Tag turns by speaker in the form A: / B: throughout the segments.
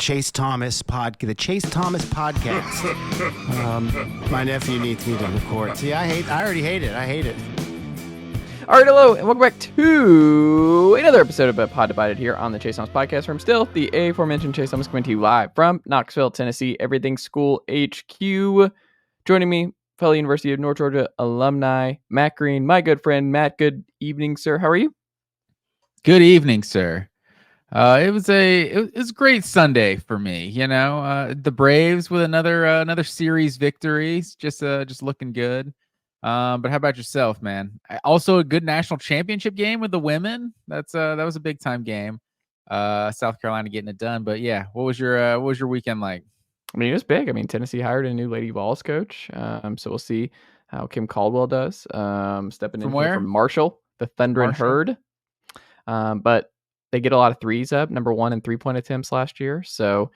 A: Chase Thomas podcast. My nephew needs me to record. See, I already hate it. I hate it.
B: All right, hello, and welcome back to another episode of Pod Divided here on the Chase Thomas podcast. From still the aforementioned Chase Thomas coming to you live from Knoxville, Tennessee, Everything School HQ. Joining me, fellow University of North Georgia alumni, Matt Green, my good friend. Matt, good evening, sir. How are you?
C: Good evening, sir. It was a great Sunday for me. You know, the Braves with another series victory, just looking good. But how about yourself, man? Also a good national championship game with the women. That was a big time game. South Carolina getting it done. But yeah, what was your weekend like?
B: I mean, it was big. I mean, Tennessee hired a new Lady Vols coach. So we'll see how Kim Caldwell does. Stepping in from Marshall, the Thundering Herd. But they get a lot of threes up, number one in 3-point attempts last year. So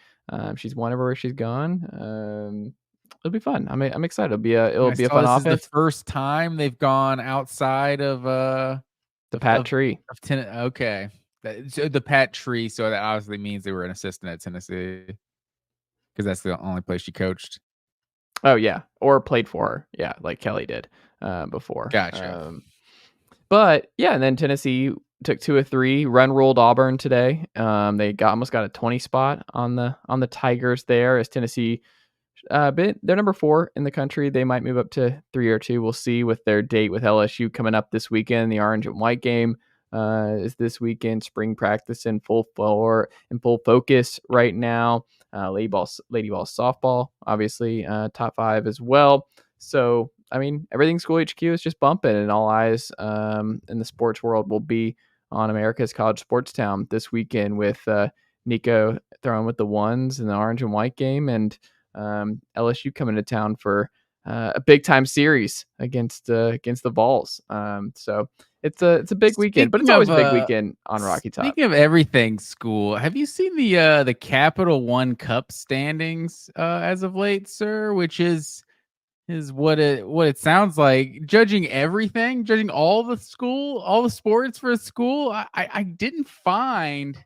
B: she's won everywhere she's gone. It'll be fun. I'm excited. It'll be a fun offense.
C: This is the first time they've gone outside of
B: the Pat Tree.
C: Okay, the Pat Tree. So that obviously means they were an assistant at Tennessee, because that's the only place she coached.
B: Oh yeah, or played for her. Yeah, like Kelly did before.
C: Gotcha.
B: But yeah, and then Tennessee took 2 of 3, ruled Auburn today. They almost got a 20 spot on the Tigers there, as Tennessee. They're number 4 in the country. They might move up to 3 or 2. We'll see with their date with LSU coming up this weekend. The orange and white game is this weekend. Spring practice in full focus right now. Lady ball softball, obviously top 5 as well. So I mean, Everything School HQ is just bumping, and all eyes in the sports world will be on America's College Sports Town this weekend, with Nico throwing with the ones in the orange and white game, and LSU coming to town for a big time series against the Vols. So it's a big weekend, but it's always a big weekend on Rocky Top.
C: Speaking of Everything School, have you seen the Capital One Cup standings as of late, sir? Which is what it sounds like. Judging all the sports for a school, I didn't find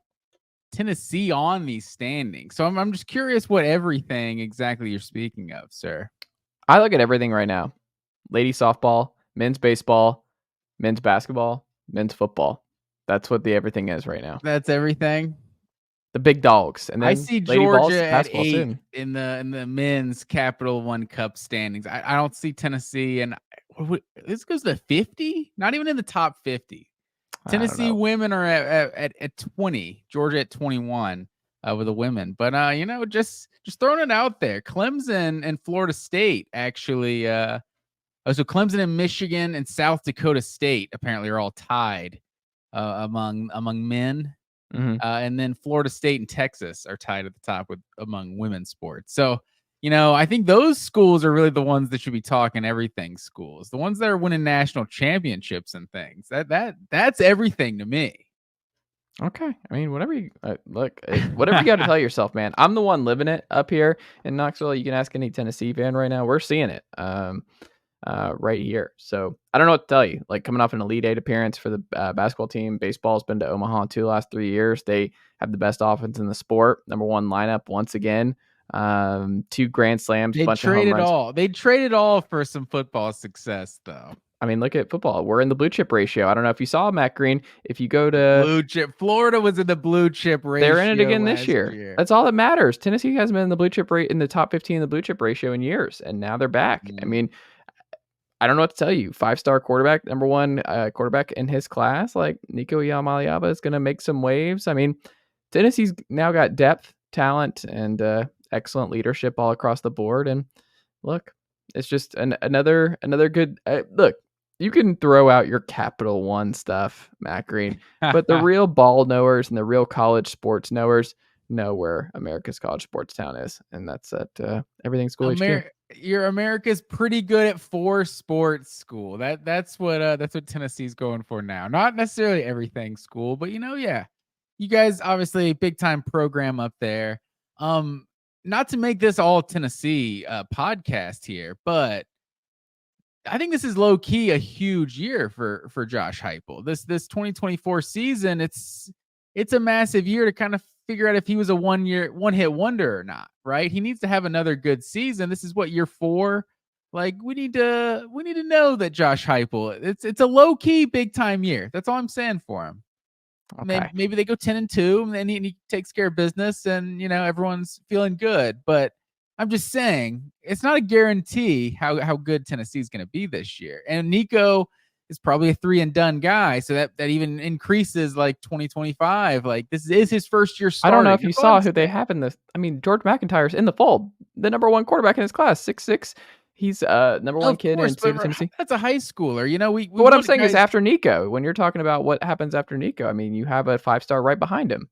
C: Tennessee on these standings. So I'm just curious what everything exactly you're speaking of, sir.
B: I look at everything right now. Lady softball, men's baseball, men's basketball, men's football. That's what the everything is right now.
C: That's everything.
B: The big dogs. And then
C: I see
B: Lady
C: Georgia
B: Vols,
C: at 8
B: soon.
C: in the men's Capital One Cup standings. I don't see Tennessee, and this goes to 50? Not even in the top 50. Tennessee women are at 20, Georgia at 21 with the women. But just throwing it out there. Clemson and Florida State actually. So Clemson and Michigan and South Dakota State apparently are all tied among men.
B: Mm-hmm.
C: And then Florida State and Texas are tied at the top among women's sports. So, I think those schools are really the ones that should be talking everything schools, the ones that are winning national championships and things. That's everything to me.
B: Okay. I mean, whatever you whatever you got to tell yourself, man. I'm the one living it up here in Knoxville. You can ask any Tennessee fan right now. We're seeing it right here. So I don't know what to tell you. Like, coming off an Elite 8 appearance for the basketball team. Baseball's been to Omaha 2 last 3 years. They have the best offense in the sport. Number 1 lineup once again. 2 grand slams.
C: They traded all for some football success, though.
B: I mean, look at football. We're in the blue chip ratio. I don't know if you saw, Matt Green. If you go to
C: blue chip, Florida was in the blue chip ratio.
B: They're in it again this year. That's all that matters. Tennessee hasn't been in the blue chip rate in the top 15 in the blue chip ratio in years, and now they're back. I mean, I don't know what to tell you. 5-star quarterback, number 1 quarterback in his class, like Nico Iamaleava, is going to make some waves. I mean, Tennessee's now got depth, talent, and excellent leadership all across the board. And look, it's just another good look. You can throw out your Capital One stuff, Matt Green, but the real ball knowers and the real college sports knowers know where America's College Sports Town is, and that's at Everything School HQ.
C: America's pretty good at 4 sports school. That's what Tennessee's going for now. Not necessarily Everything School, but yeah, you guys obviously big time program up there. Not to make this all Tennessee podcast here, but I think this is low key a huge year for Josh Heupel. This 2024 season, it's a massive year to kind of figure out if he was a one-hit wonder or not, right? He needs to have another good season. This is what, year 4? Like, we need to know that Josh Heupel, it's a low-key big-time year. That's all I'm saying for him.
B: Okay.
C: Maybe they go 10-2, and then he takes care of business, and everyone's feeling good. But I'm just saying, it's not a guarantee how good Tennessee's going to be this year. And Nico is probably a 3-and-done guy, so that even increases like 2025. Like, this is his first year starting.
B: I don't know if you saw who they have in this. I mean, George McIntyre's in the fold, the number 1 quarterback in his class, 6'6". He's number 1 kid in state of Tennessee.
C: That's a high schooler.
B: But what I'm saying is after Nico, when you're talking about what happens after Nico, I mean, you have a 5-star right behind him.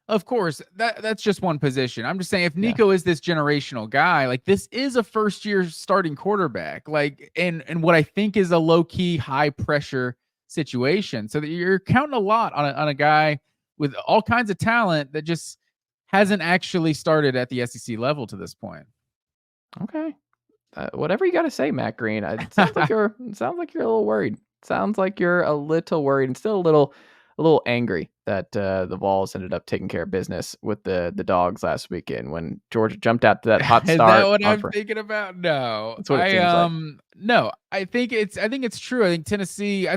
C: Of course, that's just one position. I'm just saying, if Nico is this generational guy, like, this is a first-year starting quarterback, like, and what I think is a low-key, high-pressure situation. So that you're counting a lot on a guy with all kinds of talent that just hasn't actually started at the SEC level to this point.
B: Okay. Whatever you got to say, Matt Green. It sounds like you're a little worried. Sounds like you're a little worried and still a little angry that the Vols ended up taking care of business with the Dogs last weekend when Georgia jumped out to that hot start.
C: Is that what I'm thinking about? No,
B: that's what it seems like.
C: No, I think it's true. I think Tennessee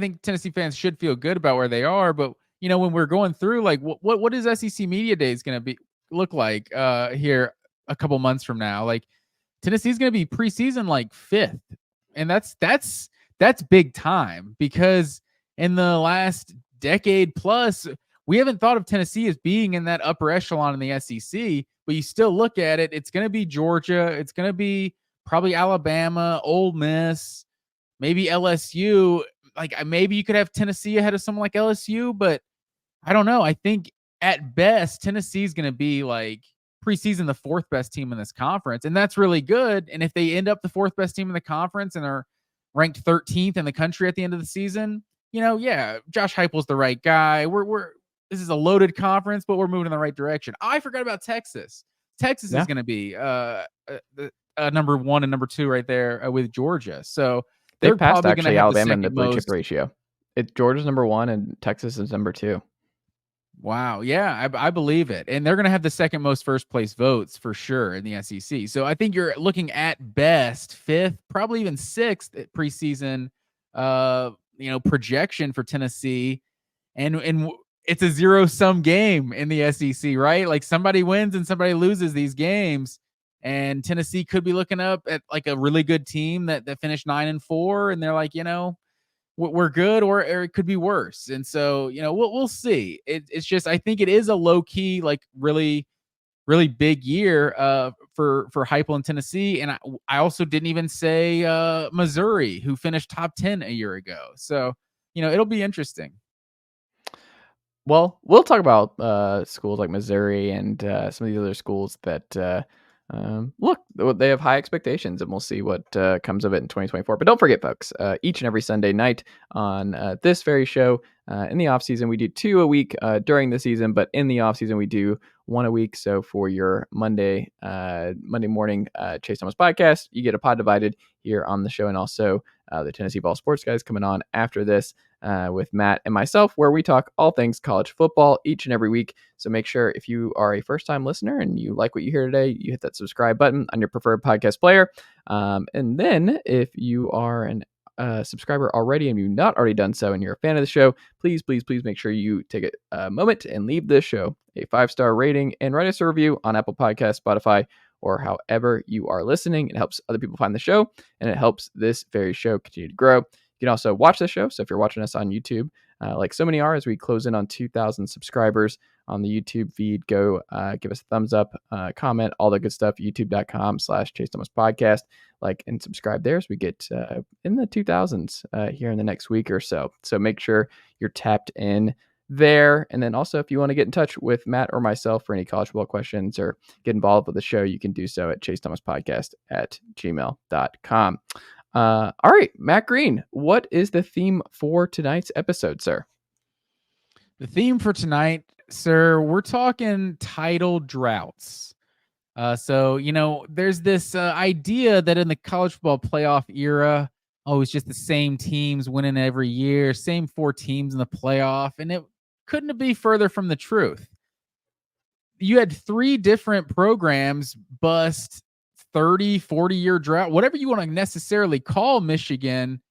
C: fans should feel good about where they are. But when we're going through, like, what is SEC Media Days going to look like here a couple months from now? Like, Tennessee's going to be preseason like 5th, and that's big time, because in the last decade plus, we haven't thought of Tennessee as being in that upper echelon in the SEC. But you still look at it; it's going to be Georgia, it's going to be probably Alabama, Ole Miss, maybe LSU. Like, maybe you could have Tennessee ahead of someone like LSU, but I don't know. I think at best Tennessee's going to be like preseason the 4th best team in this conference, and that's really good. And if they end up the 4th best team in the conference and are ranked 13th in the country at the end of the season, Josh Heupel's the right guy. This is a loaded conference, but we're moving in the right direction. I forgot about Texas. Texas is going to be number 1 and number 2 right there with Georgia. So
B: they passed actually Alabama in the blue chip ratio. Georgia's number 1 and Texas is number 2.
C: Wow. Yeah, I believe it. And they're going to have the second most first place votes for sure in the SEC. So I think you're looking at best 5th, probably even 6th at preseason, projection for Tennessee. And it's a zero-sum game in the SEC, right? Like, somebody wins and somebody loses these games. And Tennessee could be looking up at like a really good team that finished 9-4. And they're like, we're good, or it could be worse. And so, we'll see. It's just, I think it is a low key, like, really, really big year for Heupel in Tennessee. And I also didn't even say Missouri, who finished top 10 a year ago. So, it'll be interesting.
B: Well, we'll talk about schools like Missouri and some of the other schools that look, they have high expectations, and we'll see what comes of it in 2024. But don't forget, folks, each and every Sunday night on this very show, in the off season, we do 2 a week during the season, but in the off season, we do 1 a week. So for your Monday morning Chase Thomas podcast, you get a pod divided here on the show, and also the Tennessee Ball Sports Guys coming on after this with Matt and myself, where we talk all things college football each and every week. So make sure, if you are a first-time listener and you like what you hear today, you hit that subscribe button on your preferred podcast player. And then if you are a subscriber already and you've not already done so and you're a fan of the show, please make sure you take a moment and leave this show a 5-star rating and write us a review on Apple Podcasts, Spotify, or however you are listening. It helps other people find the show, and it helps this very show continue to grow. You can also watch the show. So if you're watching us on YouTube, like so many are, as we close in on 2,000 subscribers on the YouTube feed, go give us a thumbs up, comment, all the good stuff, youtube.com/Chase Thomas Podcast. Like and subscribe there as we get in the 2,000s here in the next week or so. So make sure you're tapped in there. And then also, if you want to get in touch with Matt or myself for any college football questions or get involved with the show, you can do so at chasethomaspodcast@gmail.com. All right, Matt Green, what is the theme for tonight's episode, sir?
C: The theme for tonight, sir, we're talking title droughts. So, there's this idea that in the college football playoff era, it's just the same teams winning every year, same 4 teams in the playoff, and it couldn't be further from the truth. you had 3 different programs bust 30, 40-year drought, whatever you want to necessarily call Michigan.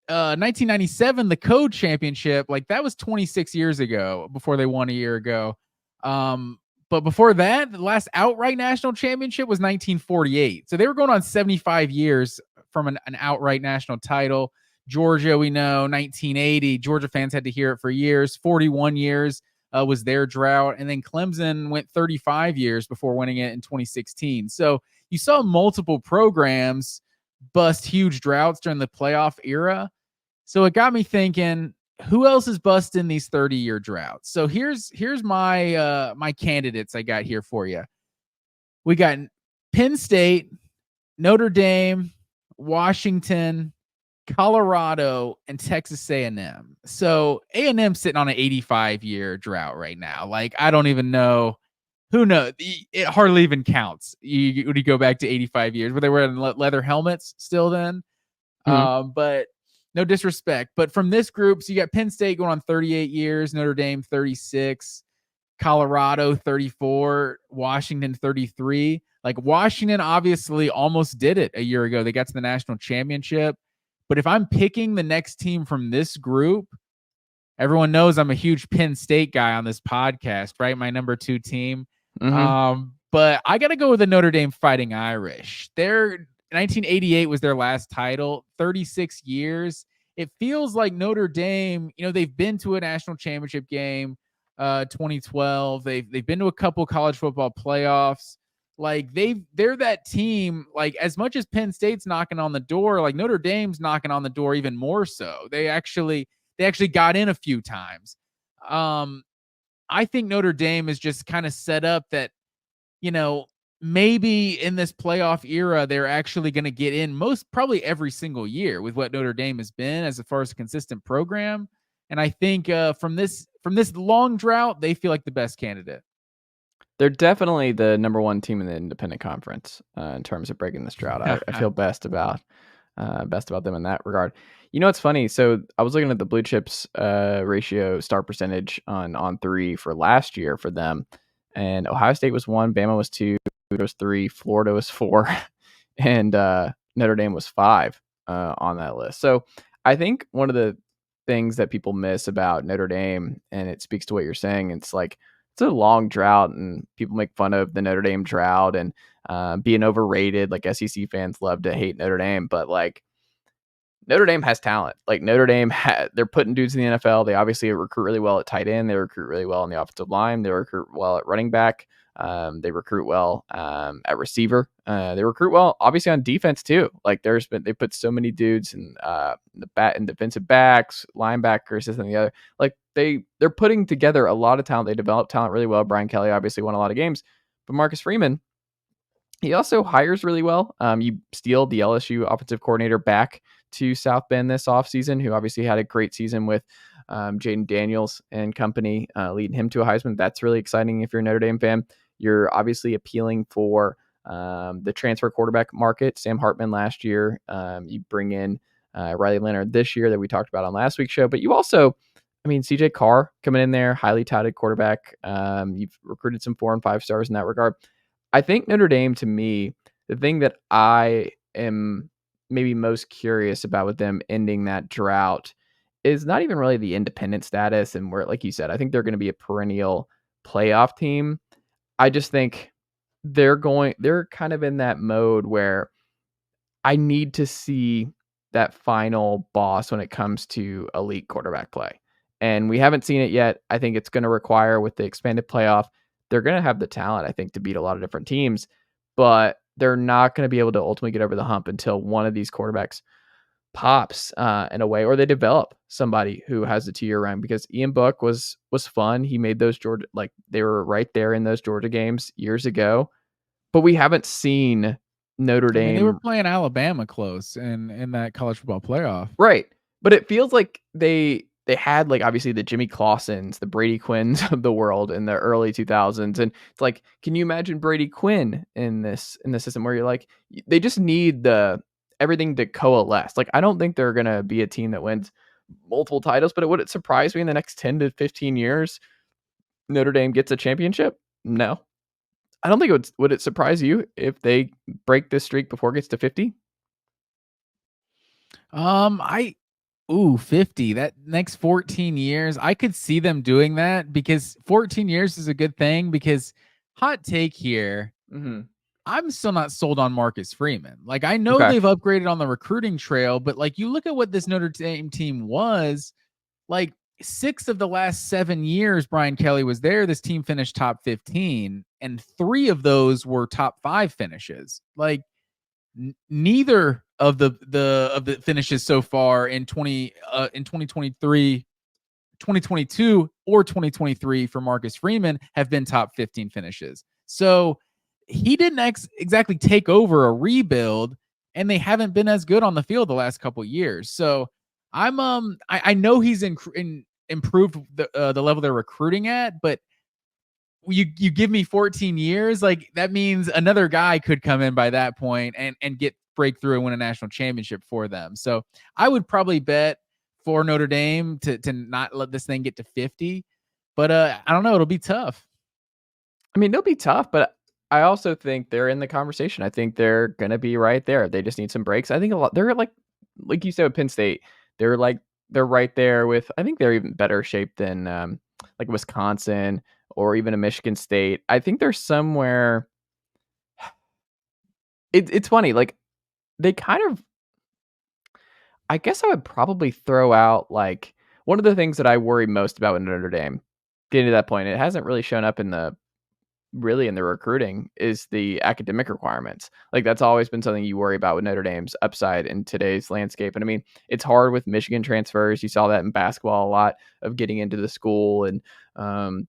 C: 1997, the Code Championship, like that was 26 years ago before they won a year ago. But before that, the last outright national championship was 1948. So they were going on 75 years from an outright national title. Georgia, we know, 1980. Georgia fans had to hear it for years. 41 years was their drought. And then Clemson went 35 years before winning it in 2016. So you saw multiple programs bust huge droughts during the playoff era. So it got me thinking, who else is busting these 30-year droughts? So here's my my candidates I got here for you. We got Penn State, Notre Dame, Washington, Colorado, and Texas A&M. So A&M sitting on an 85-year drought right now. Like, I don't even know. Who knows? It hardly even counts. When you go back to 85 years, but they were in leather helmets still then. But no disrespect. But from this group, so you got Penn State going on 38 years, Notre Dame 36, Colorado 34, Washington 33. Like, Washington obviously almost did it a year ago. They got to the national championship. But if I'm picking the next team from this group, everyone knows I'm a huge Penn State guy on this podcast, right? My number 2 team. But I got to go with the Notre Dame Fighting Irish. Their 1988 was their last title, 36 years. It feels like Notre Dame, they've been to a national championship game, 2012. They've been to a couple college football playoffs. Like, they're that team, like, as much as Penn State's knocking on the door, like Notre Dame's knocking on the door even more so. They actually got in a few times. I think Notre Dame is just kind of set up that, maybe in this playoff era, they're actually going to get in probably every single year with what Notre Dame has been as far as a consistent program. And I think from this long drought, they feel like the best candidate.
B: They're definitely the number 1 team in the independent conference in terms of breaking this drought. I feel best about them in that regard. It's funny. So I was looking at the blue chips ratio start percentage on 3 for last year for them, and Ohio State was 1, Bama was 2, was 3, Florida was 4, and Notre Dame was 5 on that list. So I think one of the things that people miss about Notre Dame, and it speaks to what you're saying, it's like, it's a long drought, and people make fun of the Notre Dame drought and being overrated. Like, SEC fans love to hate Notre Dame, but like, Notre Dame has talent. Like, Notre Dame, they're putting dudes in the NFL. They obviously recruit really well at tight end. They recruit really well on the offensive line. They recruit well at running back. They recruit well at receiver. They recruit well, obviously, on defense too. Like, they put so many dudes in and defensive backs, linebackers, this and the other. Like, they're putting together a lot of talent. They develop talent really well. Brian Kelly obviously won a lot of games, but Marcus Freeman, he also hires really well. You steal the LSU offensive coordinator back to South Bend this offseason, who obviously had a great season with Jaden Daniels and company, leading him to a Heisman. That's really exciting if you're a Notre Dame fan. You're obviously appealing for the transfer quarterback market. Sam Hartman last year. You bring in Riley Leonard this year that we talked about on last week's show. But you also, CJ Carr coming in there, highly touted quarterback. You've recruited some 4 and 5 stars in that regard. I think Notre Dame, to me, the thing that I am maybe most curious about with them ending that drought is not even really the independent status. And where, like you said, I think they're going to be a perennial playoff team. I just think they're kind of in that mode where I need to see that final boss when it comes to elite quarterback play. And we haven't seen it yet. I think it's going to require, with the expanded playoff, they're going to have the talent, I think, to beat a lot of different teams, but they're not going to be able to ultimately get over the hump until one of these quarterbacks pops in a way, or they develop somebody who has a 2-year run. Because Ian Book was fun. He made those Georgia, like, they were right there in those Georgia games years ago, but we haven't seen Notre Dame.
C: They were playing Alabama close in that college football playoff.
B: Right. But it feels like they had, like, obviously the Jimmy Clausens, the Brady Quinns of the world in the early 2000s. And it's like, can you imagine Brady Quinn in the system where you're like, they just need everything to coalesce. Like, I don't think they're going to be a team that wins multiple titles, but would it surprise me in the next 10 to 15 years Notre Dame gets a championship? No. I don't think would it surprise you if they break this streak before it gets to 50?
C: I 50. That next 14 years, I could see them doing that because 14 years is a good thing because hot take here,
B: Mm-hmm.
C: I'm still not sold on Marcus Freeman. Like, I know
B: Okay.
C: they've upgraded on the recruiting trail, but like you look at what this Notre Dame team was, like 6 of the last 7 years Brian Kelly was there, this team finished top 15, and 3 of those were top 5 finishes. Like neither of the finishes so far in 2023, 2022 or 2023 for Marcus Freeman have been top 15 finishes. So he didn't exactly take over a rebuild, and they haven't been as good on the field the last couple years. So I know he's improved the level they're recruiting at, but you give me 14 years, like that means another guy could come in by that point and get breakthrough and win a national championship for them. So I would probably bet for Notre Dame to not let this thing get to 50. But I don't know, it'll be tough.
B: I mean, they'll be tough, but I also think they're in the conversation. I think they're gonna be right there. They just need some breaks. I think a lot. They're like you said with Penn State. They're right there with. I think they're even better shape than like Wisconsin or even a Michigan State. I think they're somewhere. It's funny. Like they kind of. I guess I would probably throw out like one of the things that I worry most about with Notre Dame. Getting to that point, it hasn't really shown up in the recruiting is the academic requirements. Like that's always been something you worry about with Notre Dame's upside in today's landscape. And I mean, it's hard with Michigan transfers. You saw that in basketball a lot of getting into the school, and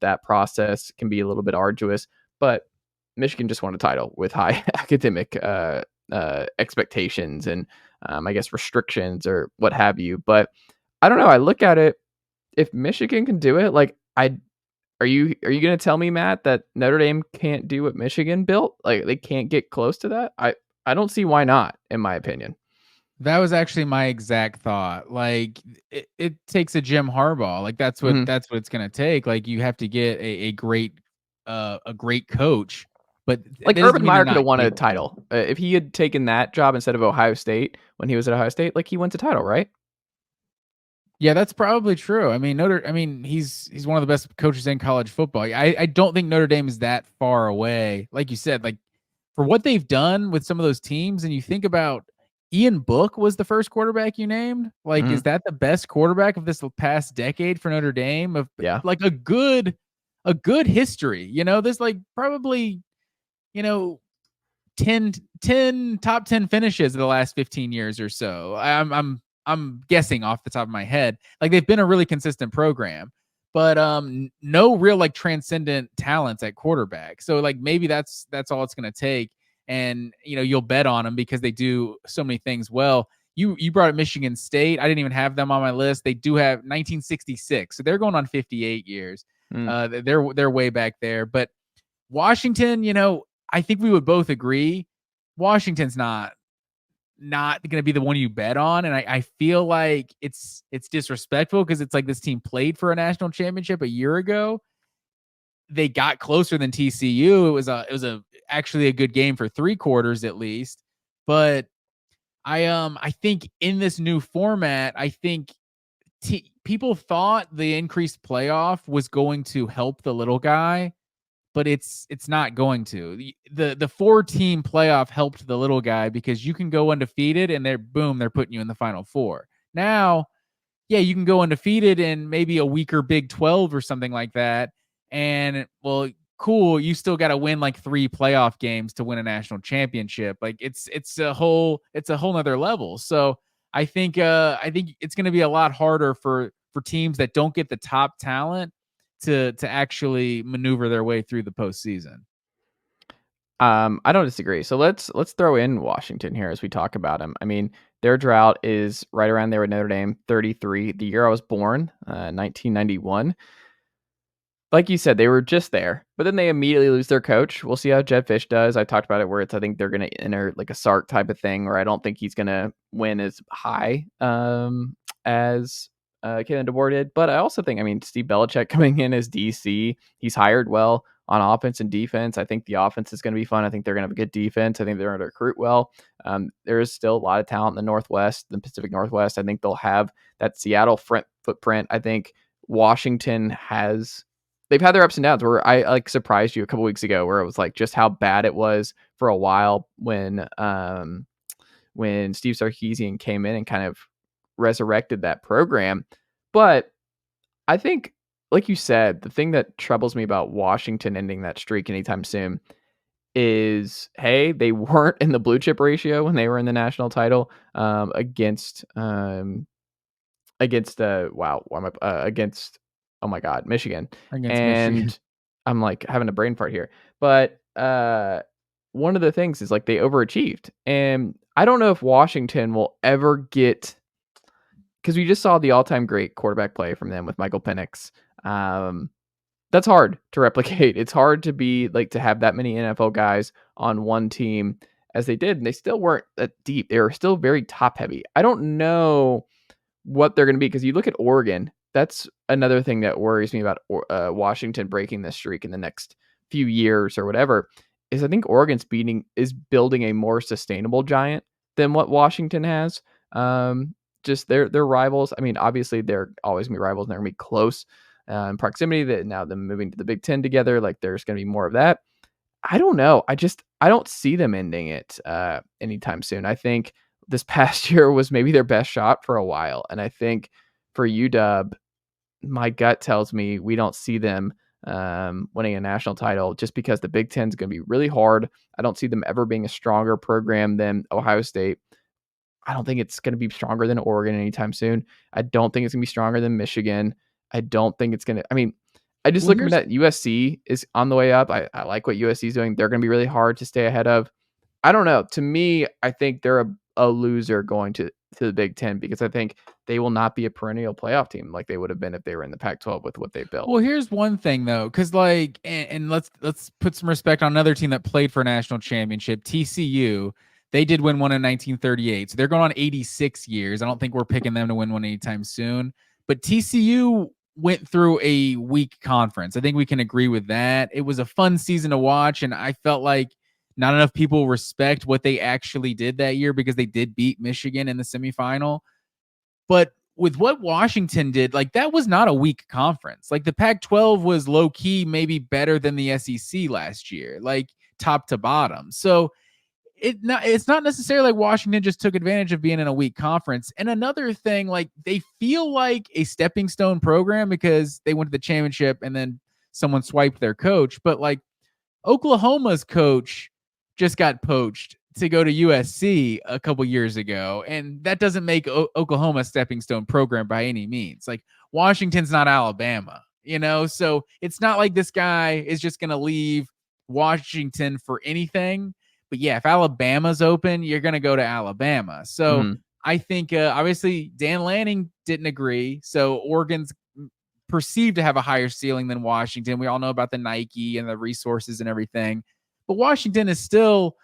B: that process can be a little bit arduous. But Michigan just won a title with high academic expectations and I guess restrictions or what have you. But I don't know. I look at it. If Michigan can do it, like are you going to tell me, Matt, that Notre Dame can't do what Michigan built? Like they can't get close to that? I don't see why not, in my opinion.
C: That was actually my exact thought. Like it takes a Jim Harbaugh. Like that's what it's gonna take. Like you have to get a great coach. But
B: like Urban Meyer could have won a title if he had taken that job instead of Ohio State when he was at Ohio State. Like he wins a title, right?
C: Yeah, that's probably true. I mean, he's one of the best coaches in college football. I don't think Notre Dame is that far away. Like you said, like for what they've done with some of those teams, and you think about Ian Book was the first quarterback you named. Like, is that the best quarterback of this past decade for Notre Dame? Of like a good history. You know, there's like probably, 10 top 10 finishes in the last 15 years or so. I'm guessing off the top of my head. Like they've been a really consistent program, but no real like transcendent talents at quarterback. So like maybe that's all it's going to take, and you'll bet on them because they do so many things well. You brought up Michigan State. I didn't even have them on my list. They do have 1966, so they're going on 58 years. They're way back there. But Washington, I think we would both agree Washington's not going to be the one you bet on. And I feel like it's disrespectful because it's like this team played for a national championship a year ago. They got closer than TCU. It was actually a good game for 3 quarters at least. But I think in this new format, I think people thought the increased playoff was going to help the little guy, but it's not going to. The 4-team playoff helped the little guy because you can go undefeated and they're putting you in the Final Four. Now, yeah, you can go undefeated in maybe a weaker Big 12 or something like that. And well, cool, you still got to win like 3 playoff games to win a national championship. Like it's a whole nother level. So I think it's going to be a lot harder for teams that don't get the top talent to actually maneuver their way through the postseason.
B: I don't disagree. So let's throw in Washington here as we talk about them. I mean, their drought is right around there with Notre Dame, 33. The year I was born, 1991. Like you said, they were just there, but then they immediately lose their coach. We'll see how Jed Fish does. I talked about it where I think they're going to enter like a Sark type of thing, where I don't think he's going to win as high as Kalen DeBoer did. But I also think, Steve Belichick coming in as DC, he's hired well on offense and defense. I think the offense is going to be fun. I think they're going to have a good defense. I think they're going to recruit well. There is still a lot of talent in the Northwest, the Pacific Northwest. I think they'll have that Seattle footprint. I think Washington they've had their ups and downs where I surprised you a couple weeks ago where it was like just how bad it was for a while when Steve Sarkisian came in and kind of resurrected that program. But I think, like you said, the thing that troubles me about Washington ending that streak anytime soon is, hey, they weren't in the blue chip ratio when they were in the national title against oh my God, Michigan.
C: Michigan.
B: I'm like having a brain fart here. But one of the things is like they overachieved. And I don't know if Washington will ever get, because we just saw the all-time great quarterback play from them with Michael Penix. That's hard to replicate. It's hard to be like to have that many NFL guys on one team as they did, and they still weren't that deep. They were still very top heavy. I don't know what they're going to be, because you look at Oregon. That's another thing that worries me about Washington breaking this streak in the next few years or whatever. Is I think Oregon's building a more sustainable giant than what Washington has. Just their rivals. I mean, obviously they're always gonna be rivals, and they're gonna be close in proximity. That now them moving to the Big Ten together, like there's gonna be more of that. I don't know. I don't see them ending it anytime soon. I think this past year was maybe their best shot for a while, and I think for UW, my gut tells me we don't see them winning a national title, just because the Big Ten is going to be really hard. I don't see them ever being a stronger program than Ohio State. I don't think it's going to be stronger than Oregon anytime soon. I don't think it's going to be stronger than Michigan. I don't think it's going to, I mean, I just look at that USC is on the way up. I like what USC is doing. They're going to be really hard to stay ahead of. I don't know. To me, I think they're a loser going to the Big Ten, because I think they will not be a perennial playoff team like they would have been if they were in the Pac-12 with what they built.
C: Well, here's one thing though, because like, and let's put some respect on another team that played for a national championship, TCU. They did win one in 1938, so they're going on 86 years. I don't think we're picking them to win one anytime soon. But TCU went through a weak conference. I think we can agree with that. It was a fun season to watch, and I felt like not enough people respect what they actually did that year, because they did beat Michigan in the semifinal. But with what Washington did, like that was not a weak conference. Like the Pac-12 was low key, maybe better than the SEC last year, like top to bottom. So it's not necessarily like Washington just took advantage of being in a weak conference. And another thing, like they feel like a stepping stone program because they went to the championship and then someone swiped their coach. But like Oklahoma's coach just got poached to go to USC a couple years ago, and that doesn't make Oklahoma a stepping stone program by any means. Like Washington's not Alabama, so it's not like this guy is just going to leave Washington for anything. But yeah, if Alabama's open, you're going to go to Alabama. So I think obviously Dan Lanning didn't agree. So Oregon's perceived to have a higher ceiling than Washington. We all know about the Nike and the resources and everything. But Washington is still,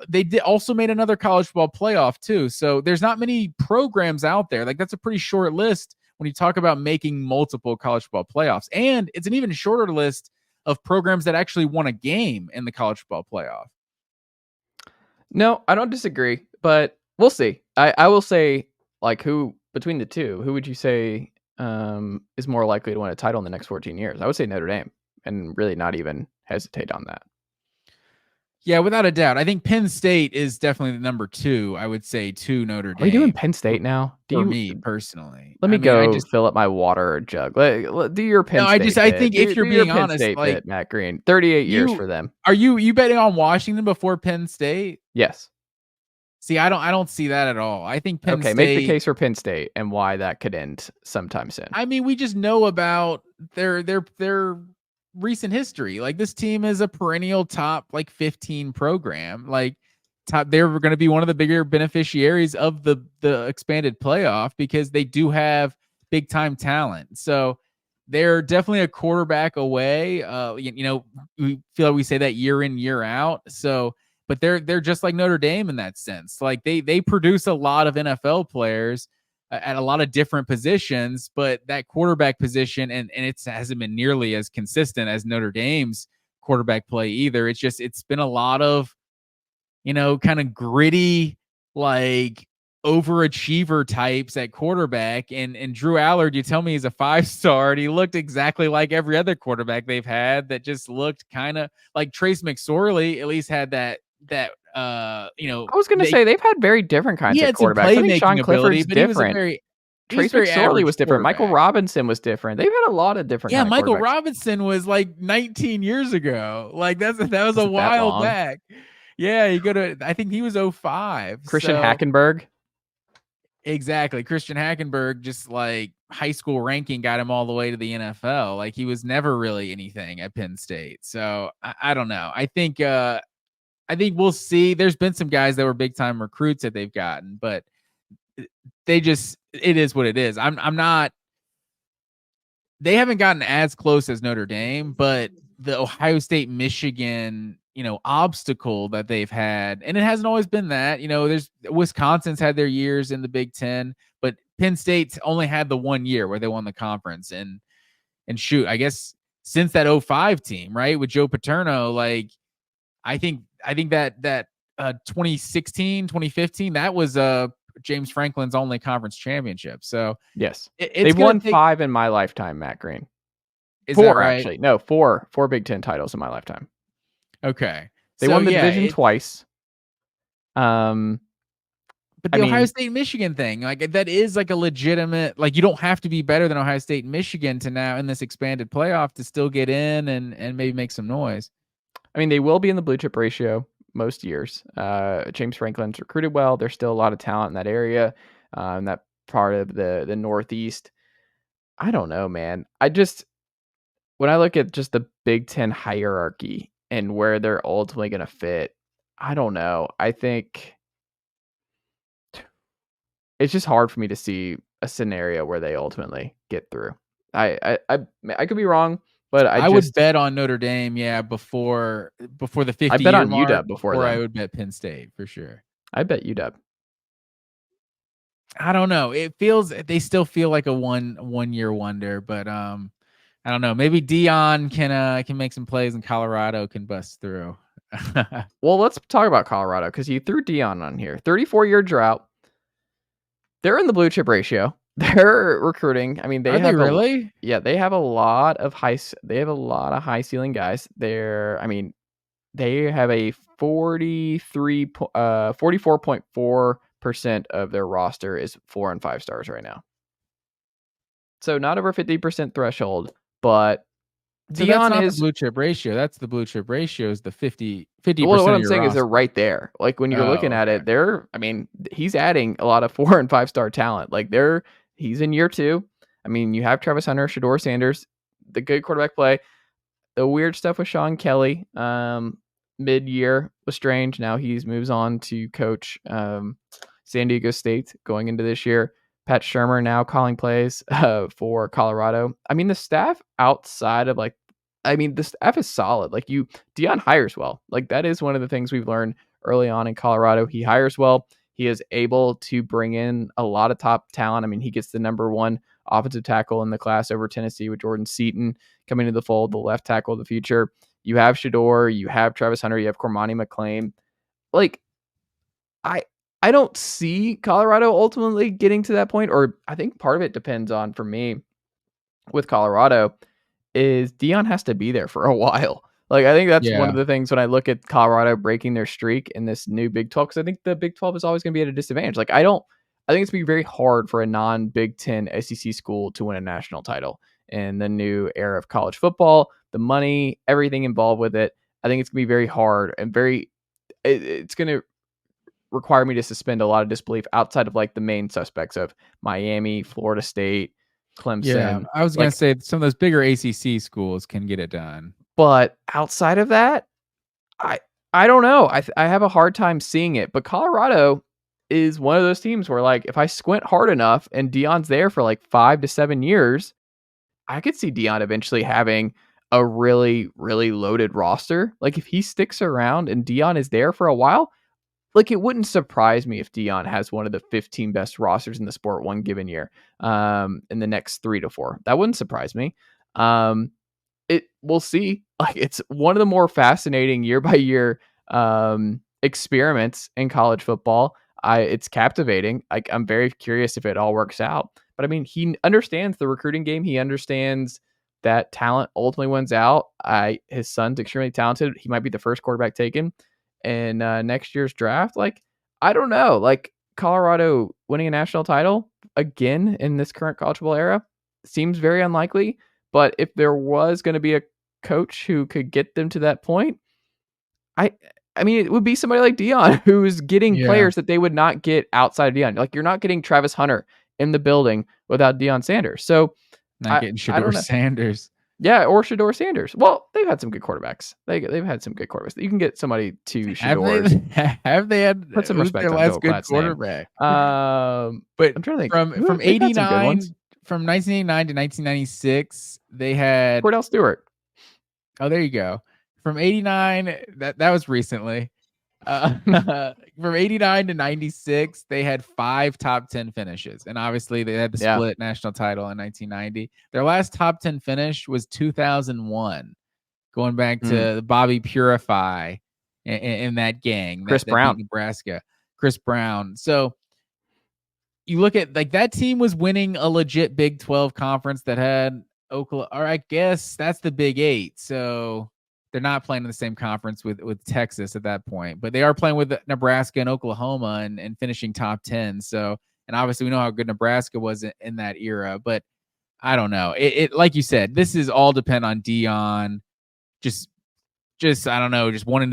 C: they also made another college football playoff too. So there's not many programs out there. Like that's a pretty short list when you talk about making multiple college football playoffs. And it's an even shorter list of programs that actually won a game in the college football playoff.
B: No, I don't disagree, but we'll see. I will say, like, who between the two, who would you say is more likely to win a title in the next 14 years? I would say Notre Dame, and really not even hesitate on that.
C: Yeah, without a doubt. I think Penn State is definitely the number 2, I would say, to Notre Dame.
B: Are you doing Penn State now?
C: Me, personally.
B: Let me go fill up my water jug. Do your Penn State.
C: I think if you're being honest,
B: State
C: like
B: bit, Matt Green, 38 years for them.
C: Are you betting on Washington before Penn State?
B: Yes.
C: See, I don't see that at all. I think Penn State.
B: Make the case for Penn State and why that could end sometime soon.
C: I mean, we just know about their recent history. Like this team is a perennial top 15 program. They're going to be one of the bigger beneficiaries of the expanded playoff because they do have big time talent. So they're definitely a quarterback away. We feel like we say that year in, year out. So, but they're just like Notre Dame in that sense. Like they produce a lot of NFL players at a lot of different positions, but that quarterback position and it hasn't been nearly as consistent as Notre Dame's quarterback play either. It's been a lot of, kind of gritty, like overachiever types at quarterback. And Drew Allard, you tell me he's a 5-star, and he looked exactly like every other quarterback they've had that just looked kind of like Trace McSorley. At least had that
B: I was going to say they've had very different kinds of quarterbacks. I think Sean Clifford's different. Trace McSorley was different. Michael Robinson was different. They've had a lot of different.
C: Yeah, Michael Robinson was like 19 years ago. Like that was a while back. Yeah, I think he was 05.
B: Christian Hackenberg.
C: Exactly. Christian Hackenberg, just like high school ranking got him all the way to the NFL. Like he was never really anything at Penn State. So I don't know. I think we'll see. There's been some guys that were big time recruits that they've gotten, but it is what it is. They haven't gotten as close as Notre Dame, but the Ohio State, Michigan, obstacle that they've had, and it hasn't always been that, there's Wisconsin's had their years in the Big Ten, but Penn State's only had the 1 year where they won the conference. And shoot, I guess since that 05 team, right, with Joe Paterno, like I think that 2016, 2015, that was James Franklin's only conference championship. So
B: yes, they've won 5 in my lifetime, Matt Green. Is 4, that right? Actually. No, 4 Big Ten titles in my lifetime.
C: Okay.
B: They won the division twice.
C: But the Ohio State Michigan thing, like that is like a legitimate, like you don't have to be better than Ohio State and Michigan to now in this expanded playoff to still get in and maybe make some noise.
B: I mean, they will be in the blue chip ratio most years. James Franklin's recruited well. There's still a lot of talent in that area, in that part of the Northeast. I don't know, man. When I look at just the Big Ten hierarchy and where they're ultimately going to fit, I don't know. I think it's just hard for me to see a scenario where they ultimately get through. I could be wrong, but I
C: would bet on Notre Dame, before the 50.
B: I bet on UW before
C: I would bet Penn State for sure.
B: I bet UW.
C: I don't know. They still feel like a one year wonder, but I don't know. Maybe Dion can make some plays and Colorado can bust through.
B: Well, let's talk about Colorado because you threw Dion on here. 34-year drought. They're in the blue chip ratio. They're recruiting. I mean, they have
C: really?
B: Yeah, they have a lot of high ceiling guys. They have a 44.4% of their roster is 4 and 5 stars right now. So not over 50% threshold, but
C: Dion is the blue chip ratio. That's the blue chip ratio is the 50%.
B: Well, what I'm saying is they're right there. Like when you're looking at it, he's adding a lot of 4 and 5 star talent. Like he's in year 2. I mean, you have Travis Hunter, Shedeur Sanders, the good quarterback play. The weird stuff with Sean Kelly, mid-year was strange. Now he moves on to coach San Diego State going into this year. Pat Shurmur now calling plays for Colorado. I mean, the staff outside of the staff is solid. Like Dion hires well. Like that is one of the things we've learned early on in Colorado. He hires well. He is able to bring in a lot of top talent. I mean, he gets the number 1 offensive tackle in the class over Tennessee with Jordan Seaton coming to the fold, the left tackle of the future. You have Shedeur, you have Travis Hunter, you have Cormani McClain. Like, I don't see Colorado ultimately getting to that point, or I think part of it depends on, for me, with Colorado, is Dion has to be there for a while. Like, I think that's one of the things when I look at Colorado breaking their streak in this new Big 12, because I think the Big 12 is always going to be at a disadvantage. Like, I think it's going to be very hard for a non-Big 10 SEC school to win a national title in the new era of college football, the money, everything involved with it. I think it's going to be very hard and it's going to require me to suspend a lot of disbelief outside of like the main suspects of Miami, Florida State, Clemson.
C: Yeah, I was going to say some of those bigger ACC schools can get it done.
B: But outside of that, I don't know. I have a hard time seeing it. But Colorado is one of those teams where, like, if I squint hard enough and Dion's there for like 5 to 7 years, I could see Dion eventually having a really, really loaded roster. Like, if he sticks around and Dion is there for a while, like, it wouldn't surprise me if Dion has one of the 15 best rosters in the sport one given year in the next 3 to 4. That wouldn't surprise me. we'll see. Like, it's one of the more fascinating year by year experiments in college football. It's captivating. I'm very curious if it all works out. But I mean, he understands the recruiting game. He understands that talent ultimately wins out. His son's extremely talented. He might be the first quarterback taken in next year's draft. Like, I don't know. Like, Colorado winning a national title again in this current college football era seems very unlikely. But if there was going to be a coach who could get them to that point, I mean, it would be somebody like Deion, who's getting players that they would not get outside of Deion. Like, you're not getting Travis Hunter in the building without Deion Sanders. So
C: not getting Shedeur Sanders.
B: Yeah, or Shedeur Sanders. Well, they've had some good quarterbers. They've had some good quarterbacks. You can get somebody to Shedeur.
C: Have they had
B: put some respect
C: their
B: on
C: last
B: Bill
C: good
B: Klatt's
C: quarterback?
B: But I'm trying to think.
C: From 89 from 1989 to 1996, they had
B: Cordell Stewart.
C: Oh, there you go. From 89, that was recently. From 89 to 96, they had 5 top 10 finishes. And obviously they had the split national title in 1990. Their last top 10 finish was 2001, going back to Bobby Purify in that gang.
B: Chris Brown.
C: Nebraska. Chris Brown. So you look at, like, that team was winning a legit Big 12 conference that had Oklahoma, or I guess that's the Big 8. So they're not playing in the same conference with Texas at that point, but they are playing with Nebraska and Oklahoma and finishing top 10. So, and obviously we know how good Nebraska was in that era, but I don't know. It like you said, this is all depend on Deion. Just I don't know, just wanting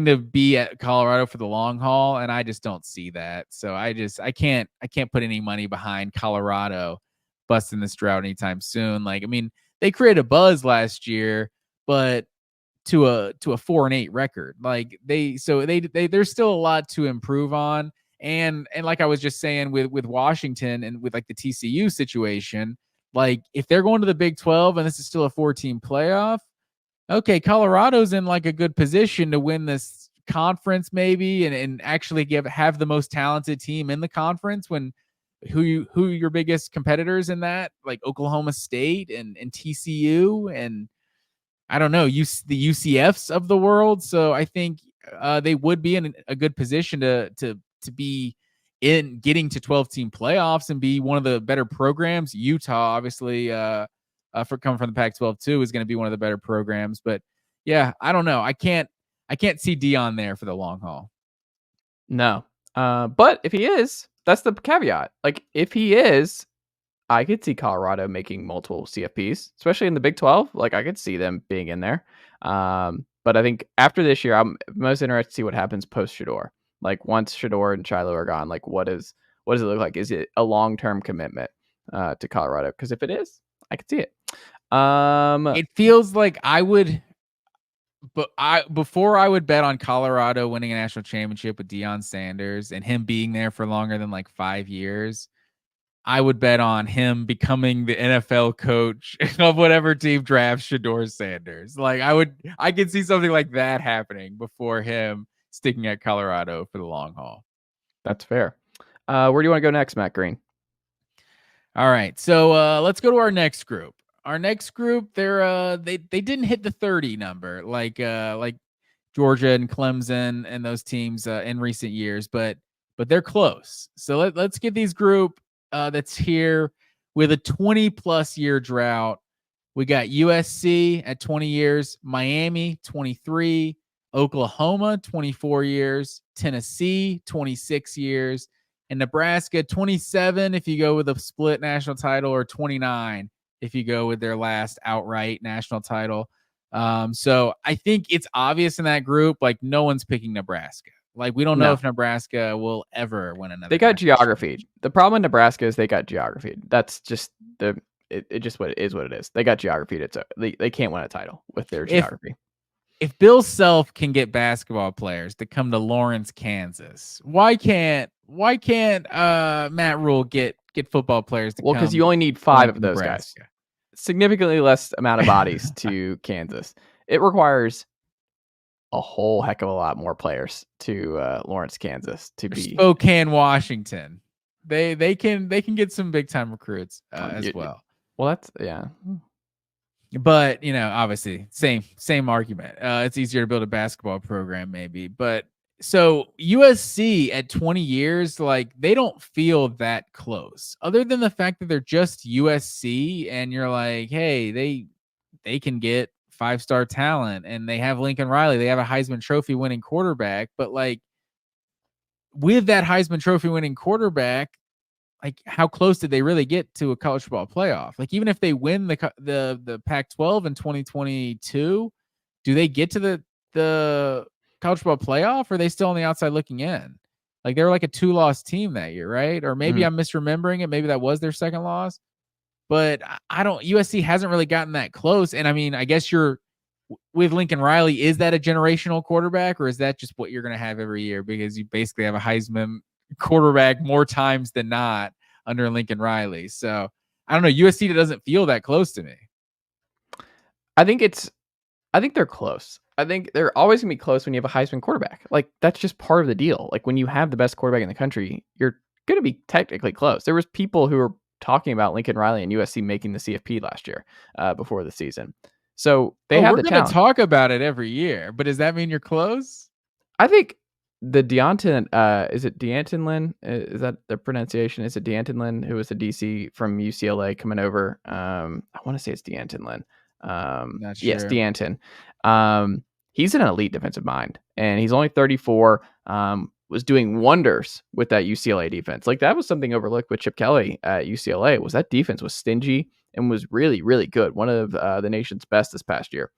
C: to be at Colorado for the long haul, and I just don't see that. So I can't put any money behind Colorado busting this drought anytime soon. Like, I mean, they created a buzz last year, but to a 4-8 record. Like, there's still a lot to improve on. And like I was just saying with Washington and with like the TCU situation, like, if they're going to the Big 12 and this is still a 4-team playoff, okay, Colorado's in like a good position to win this conference maybe and actually have the most talented team in the conference when who your biggest competitors in that, like Oklahoma State and TCU and I don't know, the UCFs of the world. So I think they would be in a good position to be in getting to 12-team playoffs and be one of the better programs. Utah, obviously, for coming from the Pac-12 too, is going to be one of the better programs. But yeah, I don't know. I can't see Deion there for the long haul.
B: No, but if he is, that's the caveat. Like, if he is, I could see Colorado making multiple CFPs, especially in the Big 12. Like, I could see them being in there. But I think after this year, I'm most interested to see what happens post Shedeur. Like, once Shedeur and Shiloh are gone, like, what does it look like? Is it a long-term commitment to Colorado? Because if it is, I could see it.
C: It feels like I would, but before I would bet on Colorado winning a national championship with Deion Sanders and him being there for longer than like 5 years, I would bet on him becoming the NFL coach of whatever team drafts Shedeur Sanders. Like, I could see something like that happening before him sticking at Colorado for the long haul.
B: That's fair. Where do you want to go next, Matt Green?
C: All right, so let's go to our next group. Our next group, they didn't hit the 30 number like Georgia and Clemson and those teams in recent years, but they're close. So let's get these group that's here with a 20+ year drought. We got USC at 20 years, Miami 23, Oklahoma 24 years, Tennessee 26 years, and Nebraska 27 if you go with a split national title, or 29 if you go with their last outright national title. So I think it's obvious in that group, like, no one's picking Nebraska. Like, we don't know if Nebraska will ever win another.
B: They got geography. The problem in Nebraska is they got geography. That's just it just what it is. They got geography. They can't win a title with their geography.
C: If Bill Self can get basketball players to come to Lawrence, Kansas, why can't Matt Rule get football players to come?
B: Well, because you only need 5 of those
C: Nebraska
B: guys. Significantly less amount of bodies to Kansas. It requires a whole heck of a lot more players to Lawrence, Kansas to be
C: Spokane, Washington. They can get some big time recruits as well.
B: Well, that's
C: But, obviously same argument. It's easier to build a basketball program maybe. But so USC at 20 years, like they don't feel that close other than the fact that they're just USC and you're like, hey, they can get 5-star talent and they have Lincoln Riley. They have a Heisman Trophy winning quarterback. But like with that Heisman Trophy winning quarterback, like how close did they really get to a college football playoff? Like even if they win the Pac-12 in 2022, do they get to the college football playoff, or are they still on the outside looking in? Like they were like a 2-loss team that year, right? Or maybe I'm misremembering it. Maybe that was their second loss. But USC hasn't really gotten that close. And I mean, I guess with Lincoln Riley, is that a generational quarterback, or is that just what you're going to have every year because you basically have a Heisman quarterback more times than not under Lincoln Riley? So I don't know. USC doesn't feel that close to me.
B: I think they're close. I think they're always going to be close when you have a Heisman quarterback. Like that's just part of the deal. Like when you have the best quarterback in the country, you're going to be technically close. There was people who were talking about Lincoln Riley and USC making the CFP last year before the season. So they have the talent.
C: We're going to talk about it every year, but does that mean you're close?
B: I think the is it D'Anton? Is that the pronunciation? Is it D'Anton, who was the DC from UCLA coming over? I want to say it's D'Anton.
C: Not sure.
B: Yes, D'Anton. He's an elite defensive mind, and he's only 34. Was doing wonders with that UCLA defense. Like that was something overlooked with Chip Kelly at UCLA. Was that defense was stingy and was really, really good. One of the nation's best this past year.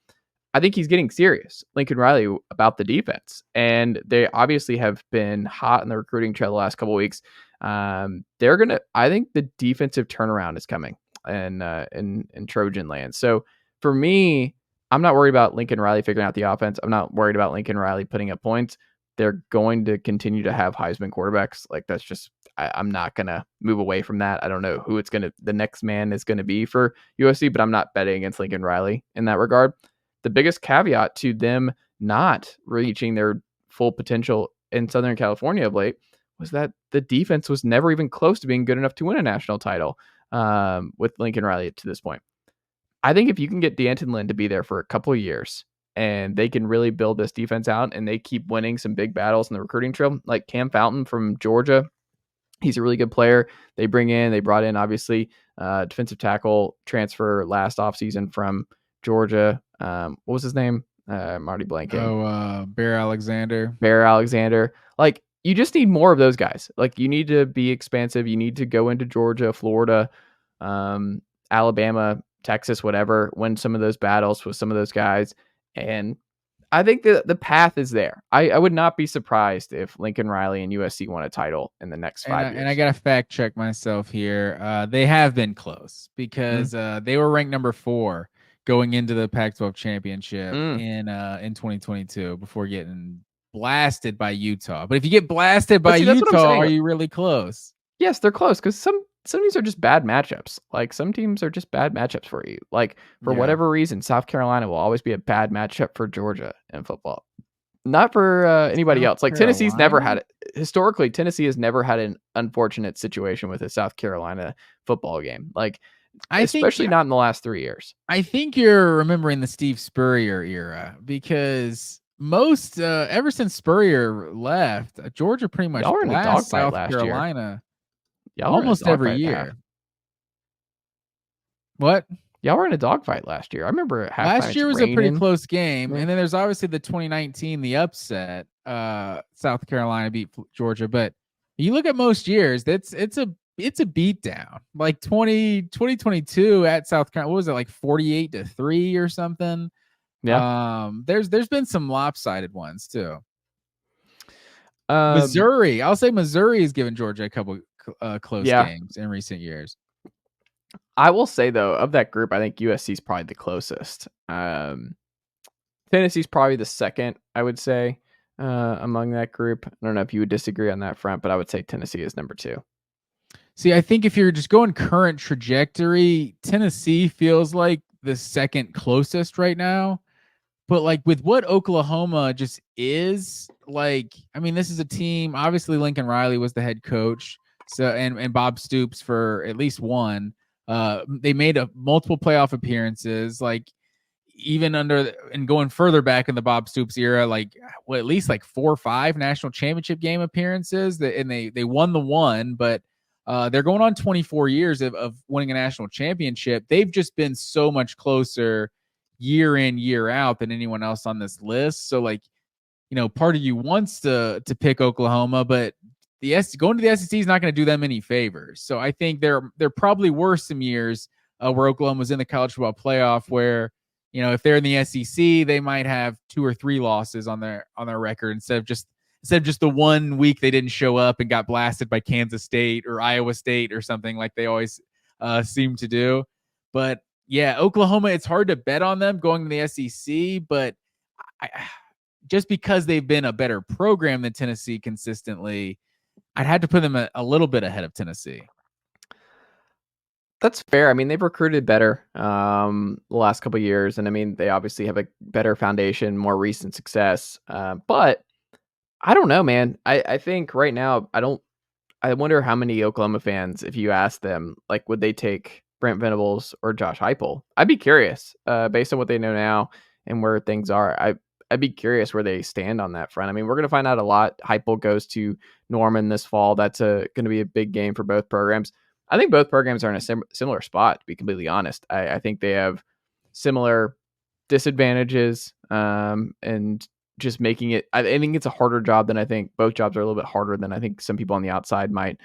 B: I think he's getting serious, Lincoln Riley, about the defense. And they obviously have been hot in the recruiting trail the last couple of weeks. I think the defensive turnaround is coming in Trojan land. So for me, I'm not worried about Lincoln Riley figuring out the offense. I'm not worried about Lincoln Riley putting up points. They're going to continue to have Heisman quarterbacks. Like that's just, I'm not going to move away from that. I don't know who the next man is going to be for USC, but I'm not betting against Lincoln Riley in that regard. The biggest caveat to them not reaching their full potential in Southern California of late was that the defense was never even close to being good enough to win a national title with Lincoln Riley to this point. I think if you can get D'Anton to be there for a couple of years and they can really build this defense out and they keep winning some big battles in the recruiting trail, like Cam Fountain from Georgia, he's a really good player. They brought in obviously defensive tackle transfer last offseason from Georgia. What was his name? I'm already blanking.
C: Bear
B: Alexander. Like you just need more of those guys. Like you need to be expansive. You need to go into Georgia, Florida, Alabama, Texas, whatever, win some of those battles with some of those guys. And I think the path is there. I would not be surprised if Lincoln Riley and USC won a title in the next 5 years.
C: And I got to fact check myself here. They have been close because they were ranked number 4 going into the Pac-12 championship in 2022 before getting blasted by Utah. But if you get blasted by Utah, are you really close?
B: Yes, they're close because some teams are just bad matchups. Like some teams are just bad matchups for you. Like for whatever reason, South Carolina will always be a bad matchup for Georgia in football. Not for anybody else. Like Tennessee's never had it. Historically, Tennessee has never had an unfortunate situation with a South Carolina football game. Like especially not in the last 3 years.
C: I think you're remembering the Steve Spurrier era because most ever since Spurrier left, Georgia pretty much blasted South Carolina. Almost every year. What?
B: Y'all were in a dogfight last year. I remember
C: last year was a pretty close game. And then there's obviously the 2019, the upset. South Carolina beat Georgia. But you look at most years, it's a beatdown. Like 2022 at South Carolina, what was it, like 48-3 or something?
B: Yeah.
C: There's been some lopsided ones too. Missouri. I'll say Missouri has given Georgia a couple close games in recent years.
B: I will say though, of that group, I think USC is probably the closest. Tennessee's probably the second, I would say, among that group. I don't know if you would disagree on that front, but I would say Tennessee is number 2.
C: See, I think if you're just going current trajectory, Tennessee feels like the second closest right now. But like with what Oklahoma just is, like, I mean, this is a team. Obviously, Lincoln Riley was the head coach, so and Bob Stoops for at least one. They made multiple playoff appearances, like even and going further back in the Bob Stoops era, like at least like 4 or 5 national championship game appearances. And they won the one, but they're going on 24 years of winning a national championship. They've just been so much closer year in, year out than anyone else on this list. So like, part of you wants to pick Oklahoma, but going to the SEC is not going to do them any favors. So I think there probably were some years where Oklahoma was in the college football playoff where, if they're in the SEC, they might have 2 or 3 losses on their record instead of just the one week they didn't show up and got blasted by Kansas State or Iowa State or something like they always seem to do. But yeah, Oklahoma, it's hard to bet on them going to the SEC, but just because they've been a better program than Tennessee consistently, I'd have to put them a little bit ahead of Tennessee.
B: That's fair. I mean, they've recruited better the last couple of years, and I mean, they obviously have a better foundation, more recent success. But I don't know, man. I think right now, I wonder how many Oklahoma fans, if you ask them, like, would they take Brent Venables or Josh Heupel? I'd be curious, based on what they know now and where things are. I'd be curious where they stand on that front. I mean, we're going to find out a lot. Heupel goes to Norman this fall. That's going to be a big game for both programs. I think both programs are in a similar spot, to be completely honest. I think they have similar disadvantages, and just making it. I think it's a harder job than I think. Both jobs are a little bit harder than I think some people on the outside might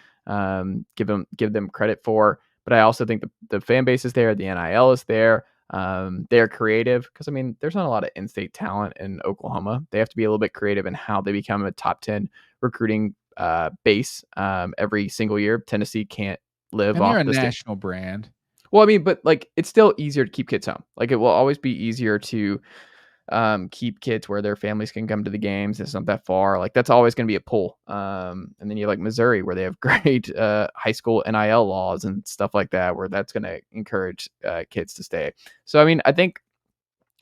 B: give them credit for. But I also think the fan base is there, the NIL is there. They're creative because I mean, there's not a lot of in-state talent in Oklahoma. They have to be a little bit creative in how they become a top 10 recruiting base every single year. Tennessee can't live
C: and
B: off
C: they're a
B: the
C: national brand.
B: Well, I mean, but like it's still easier to keep kids home. Like it will always be easier to keep kids where their families can come to the games. It's not that far. Like that's always going to be a pull. And then you have like Missouri where they have great high school NIL laws and stuff like that, where that's going to encourage kids to stay. So, I mean, I think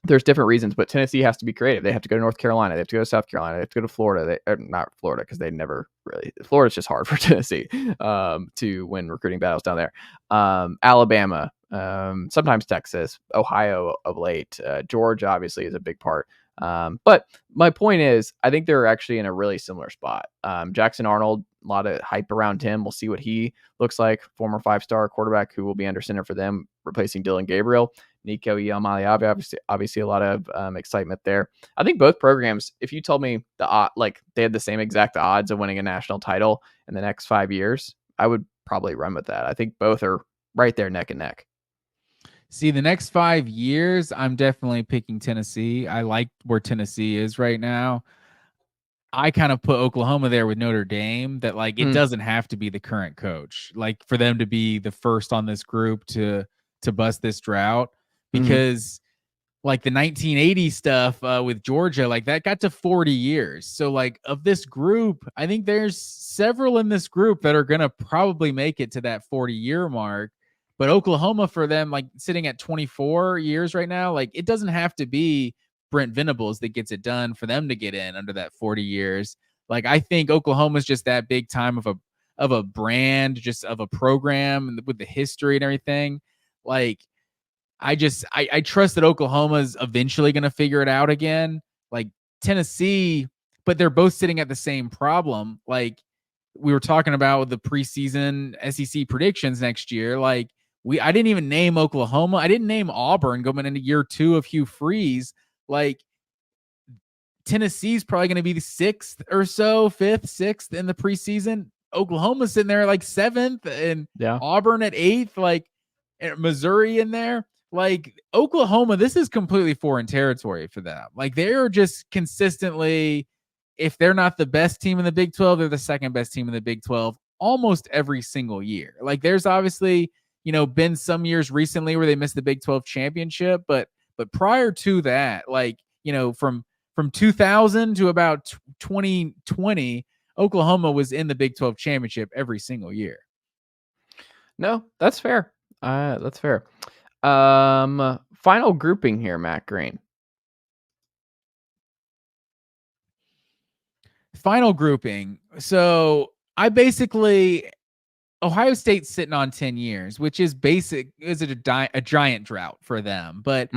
B: there's different reasons, but Tennessee has to be creative. They have to go to North Carolina. They have to go to South Carolina. They have to go to Florida. Not Florida because they never really. Florida's just hard for Tennessee to win recruiting battles down there. Alabama, sometimes Texas, Ohio of late. Georgia obviously is a big part. But my point is, I think they're actually in a really similar spot. Jackson Arnold, a lot of hype around him. We'll see what he looks like. Former 5-star quarterback who will be under center for them, replacing Dylan Gabriel. Nico Iamaleava, obviously a lot of excitement there. I think both programs, if you told me they had the same exact odds of winning a national title in the next 5 years, I would probably run with that. I think both are right there neck and neck.
C: See, the next 5 years, I'm definitely picking Tennessee. I like where Tennessee is right now. I kind of put Oklahoma there with Notre Dame, that like it doesn't have to be the current coach, like for them to be the first on this group to bust this drought, because like the 1980 stuff with Georgia, like that got to 40 years. So like of this group, I think there's several in this group that are going to probably make it to that 40-year mark. But Oklahoma, for them, like sitting at 24 years right now, like it doesn't have to be Brent Venables that gets it done for them to get in under that 40 years. Like I think Oklahoma's just that big time of a brand, just of a program with the history and everything. Like I trust that Oklahoma's eventually going to figure it out again. Like Tennessee, but they're both sitting at the same problem. Like we were talking about with the preseason SEC predictions next year. Like I didn't even name Oklahoma. I didn't name Auburn going into year 2 of Hugh Freeze. Like Tennessee's probably going to be the 6th or so, 5th, 6th in the preseason. Oklahoma's sitting there like 7th, and Auburn at 8th, like Missouri in there. Like Oklahoma, this is completely foreign territory for them. Like they're just consistently, if they're not the best team in the Big 12, they're the second best team in the Big 12 almost every single year. Like there's obviously, been some years recently where they missed the Big 12 championship, but prior to that, like, from 2000 to about 2020, Oklahoma was in the Big 12 championship every single year.
B: No, that's fair. That's fair. Final grouping here, Matt Green.
C: Final grouping. So I basically Ohio State's sitting on 10 years, which is a giant drought for them. But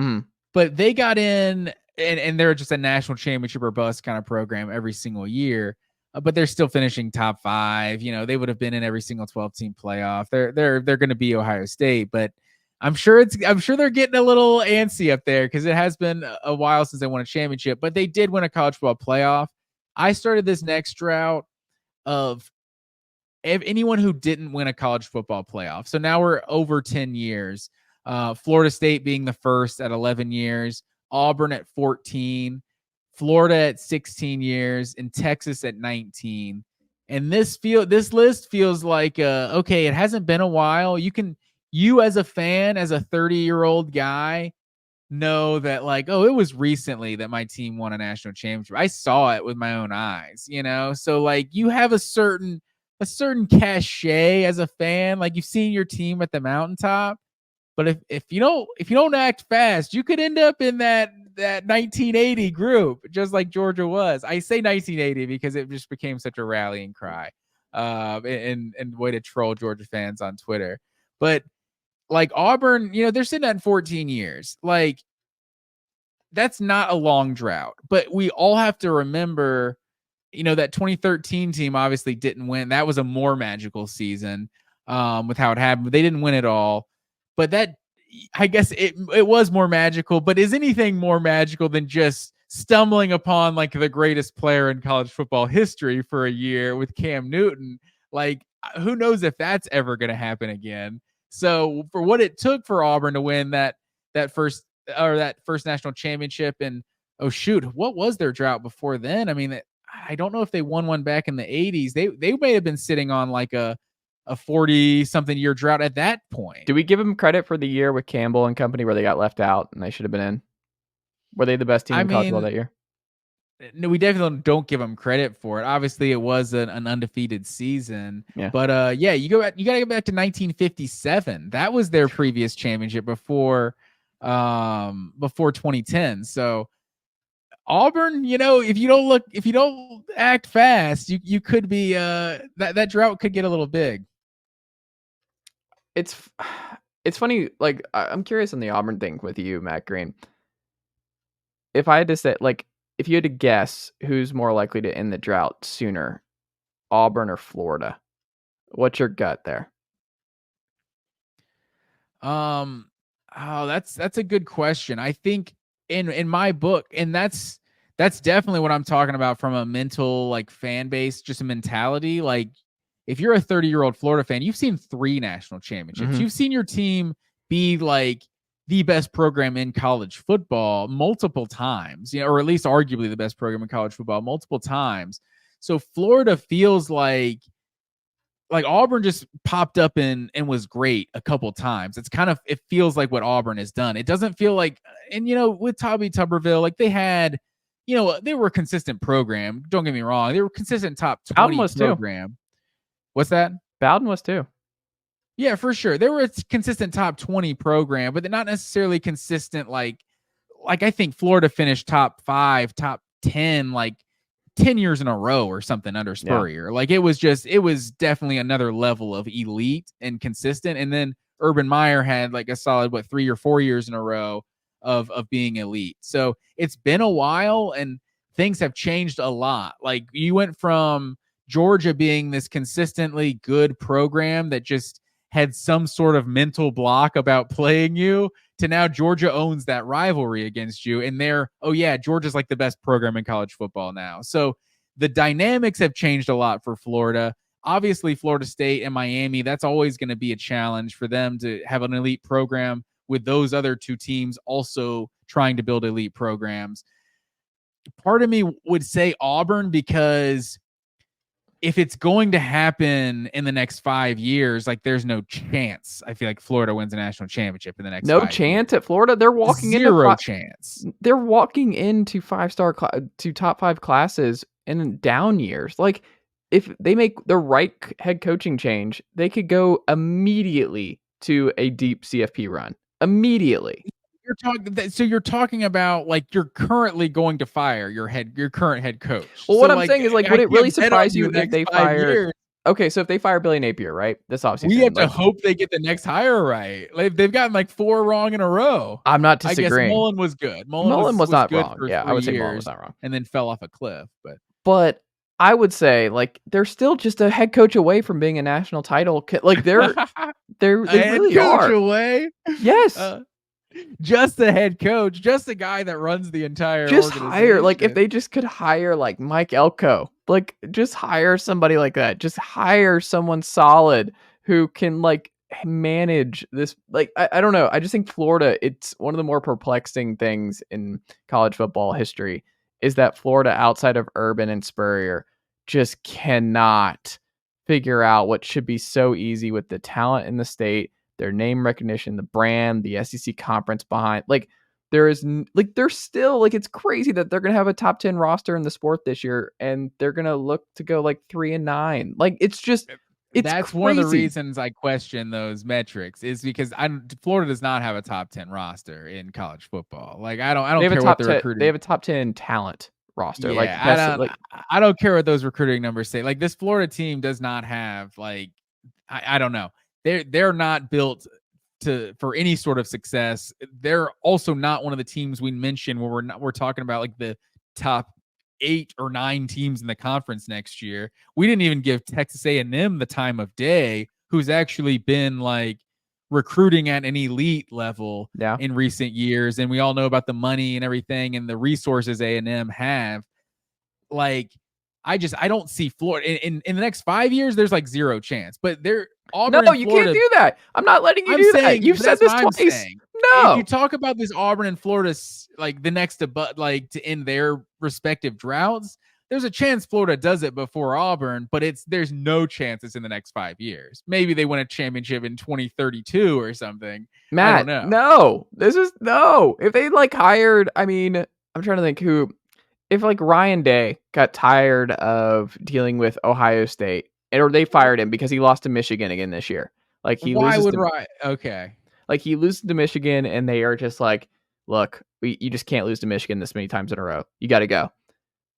C: they got in, and they're just a national championship or bust kind of program every single year. But they're still finishing top 5. You know, they would have been in every single 12-team playoff. They're going to be Ohio State, but I'm sure they're getting a little antsy up there because it has been a while since they won a championship. But they did win a college football playoff. I started this next drought of anyone who didn't win a college football playoff. So now we're over 10 years. Florida State being the first at 11 years, Auburn at 14, Florida at 16 years, and Texas at 19. And this list feels like okay, it hasn't been a while. You as a fan, as a 30-year-old guy, know that like, oh, it was recently that my team won a national championship. I saw it with my own eyes, you know? So like you have a certain cachet as a fan, like you've seen your team at the mountaintop. But if you don't act fast, you could end up in that 1980 group, just like Georgia was. I say 1980 because it just became such a rallying cry, and way to troll Georgia fans on Twitter. But like Auburn, you know, they're sitting at 14 years. Like that's not a long drought, but we all have to remember, you know, that 2013 team obviously didn't win. That was a more magical season with how it happened. But they didn't win it all. But that, I guess it was more magical. But is anything more magical than just stumbling upon like the greatest player in college football history for a year with Cam Newton? Like, who knows if that's ever going to happen again? So for what it took for Auburn to win that first national championship, and oh shoot, what was their drought before then? I mean, I don't know if they won one back in the 80s. They may have been sitting on like a 40-something year drought at that point.
B: Do we give them credit for the year with Campbell and company where they got left out and they should have been in? Were they the best team in college football that year?
C: No, we definitely don't give them credit for it. Obviously, it was an undefeated season.
B: Yeah.
C: But you got to go back to 1957. That was their previous championship before 2010. So Auburn, you know, if you don't act fast, you could be that drought could get a little big.
B: It's funny. Like I'm curious on the Auburn thing with you, Matt Green. If I had to say, like, if you had to guess who's more likely to end the drought sooner, Auburn or Florida, what's your gut there?
C: That's a good question. I think in my book, and that's definitely what I'm talking about from a mental like fan base, just a mentality. Like if you're a 30-year-old Florida fan, you've seen 3 national championships. You've seen your team be like the best program in college football multiple times, you know, or at least arguably the best program in college football multiple times. So Florida feels like Auburn just popped up and was great a couple times. It feels like what Auburn has done. It doesn't feel like, and you know, with Tommy Tuberville, like they had, you know, they were a consistent program. Don't get me wrong. They were consistent top 20 program. Too. What's that?
B: Bowden was too.
C: Yeah, for sure. They were a consistent top 20 program, but they're not necessarily consistent. Like I think Florida finished top 5, top 10, like 10 years in a row or something under Spurrier. Yeah. Like it was definitely another level of elite and consistent. And then Urban Meyer had like a solid, 3 or 4 years in a row of being elite. So it's been a while and things have changed a lot. Like you went from Georgia being this consistently good program that just had some sort of mental block about playing you to now Georgia owns that rivalry against you. And Georgia's like the best program in college football now. So the dynamics have changed a lot for Florida. Obviously, Florida State and Miami, that's always going to be a challenge for them to have an elite program with those other 2 teams also trying to build elite programs. Part of me would say Auburn because if it's going to happen in the next 5 years, like there's no chance. I feel like Florida wins a national championship in the next.
B: No chance at Florida. They're walking
C: zero chance.
B: They're walking into 5-star to top 5 classes in down years. Like if they make the right head coaching change, they could go immediately to a deep CFP run. Immediately.
C: You're talking about like you're currently going to fire your current head coach.
B: Well, what I'm saying is like, would it really surprise you if they fire okay, so if they fire Billy Napier, right, this offseason,
C: we have to hope they get the next hire right. Like, they've gotten like 4 wrong in a row.
B: I'm not
C: I guess
B: disagreeing.
C: Mullen was good.
B: Mullen was not
C: good
B: wrong.
C: for
B: Yeah, I
C: 3
B: would say Mullen was
C: years
B: not wrong.
C: and then fell off a cliff.
B: But I would say, like, they're still just a head coach away from being a national title. Like, they really are.
C: Away.
B: Yes.
C: Just the head coach, just the guy that runs the entire
B: just
C: organization.
B: hire, like, if they just could hire, like, Mike Elko, like, just hire somebody like that. Just hire someone solid who can, like, manage this. Like, I don't know. I just think Florida, it's one of the more perplexing things in college football history is that Florida, outside of Urban and Spurrier, just cannot figure out what should be so easy with the talent in the state, their name recognition, the brand, the SEC conference behind. Like, there is like, they're still like, it's crazy that they're gonna have a top 10 roster in the sport this year, and they're gonna look to go like 3-9. Like, it's just,
C: that's
B: crazy.
C: one of the reasons I question those metrics is because Florida does not have a top 10 roster in college football. Like, I don't care what the recruiting.
B: They have a top 10 talent roster.
C: Yeah,
B: like,
C: I don't care what those recruiting numbers say. Like, this Florida team does not have, like, I don't know. They're not built for any sort of success. They're also not one of the teams we mentioned where we're talking about like the top 8 or 9 teams in the conference next year. We didn't even give Texas A&M the time of day, who's actually been like recruiting at an elite level in recent years. And we all know about the money and everything and the resources A&M have. Like, I don't see Florida in the next 5 years. There's like zero chance, but Auburn.
B: No, you can't do that. I'm not letting you do that. You've said this twice. No,
C: if you talk about this Auburn and Florida, like the next to end their respective droughts, there's a chance Florida does it before Auburn, but there's no chance it's in the next 5 years. Maybe they win a championship in 2032 or something.
B: Matt,
C: I don't know.
B: No, if they like hired, I mean, I'm trying to think who. If like Ryan Day got tired of dealing with Ohio State, or they fired him because he lost to Michigan again this year, like he loses to Michigan, and they are just like, look, you just can't lose to Michigan this many times in a row. You got to go.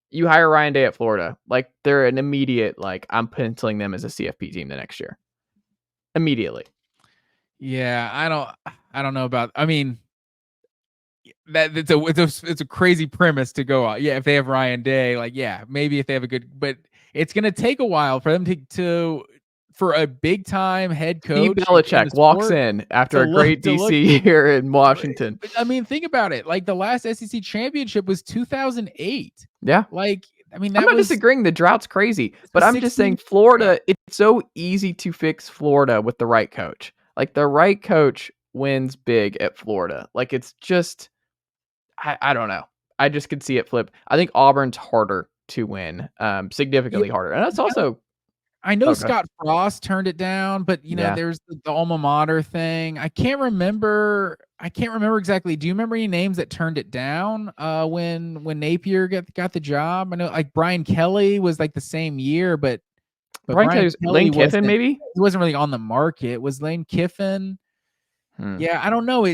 B: You hire Ryan Day at Florida, like they're an immediate, like, I'm penciling them as a CFP team the next year, immediately.
C: Yeah, I don't know about. I mean, that it's a crazy premise to go on. Yeah, if they have Ryan Day, like, yeah, maybe if they have a good, but it's gonna take a while for them to for a big time head coach.
B: Steve Belichick walks in after a great DC year in Washington.
C: I mean, think about it. Like, the last SEC championship was 2008.
B: Yeah,
C: like, I mean,
B: I'm not disagreeing. The drought's crazy, but I'm just saying Florida. It's so easy to fix Florida with the right coach. Like, the right coach wins big at Florida. Like, it's just. I don't know. I just could see it flip. I think Auburn's harder to win, significantly harder. And that's also...
C: I know Scott Frost turned it down, but, there's the alma mater thing. I can't remember exactly. Do you remember any names that turned it down when Napier got the job? I know, like, Brian Kelly was like the same year, but
B: Brian Kelly, Lane Kiffin, maybe?
C: He wasn't really on the market. Was Lane Kiffin? Yeah, I don't know.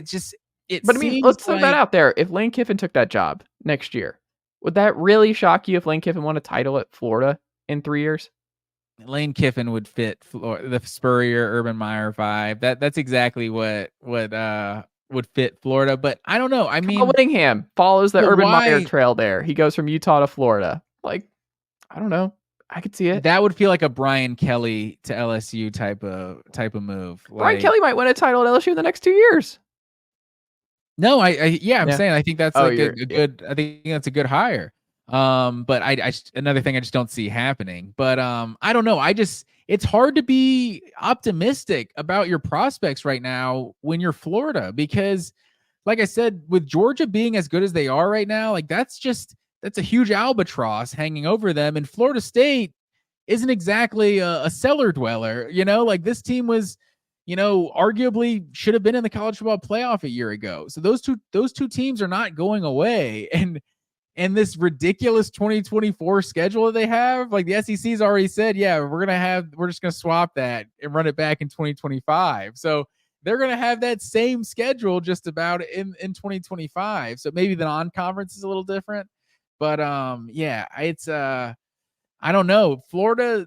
C: But I mean,
B: let's throw that out there. If Lane Kiffin took that job next year, would that really shock you if Lane Kiffin won a title at Florida in 3 years?
C: Lane Kiffin would fit the Spurrier, Urban Meyer vibe. That's exactly what would fit Florida. But I don't know. I mean,
B: Whittingham follows the Urban Meyer trail there. He goes from Utah to Florida. Like, I don't know. I could see it.
C: That would feel like a Brian Kelly to LSU type of move.
B: Brian Kelly might win a title at LSU in the next 2 years.
C: No, I'm saying I think that's a good. I think that's a good hire. But another thing I just don't see happening. But I don't know. It's hard to be optimistic about your prospects right now when you're Florida, because, like I said, with Georgia being as good as they are right now, like that's a huge albatross hanging over them, and Florida State isn't exactly a cellar dweller. Like, this team was, arguably should have been in the college football playoff a year ago. So those two teams are not going away. And this ridiculous 2024 schedule that they have, like, the SEC's already said, yeah, we're just going to swap that and run it back in 2025. So they're going to have that same schedule just about in 2025. So maybe the non-conference is a little different, but yeah, it's I don't know. Florida,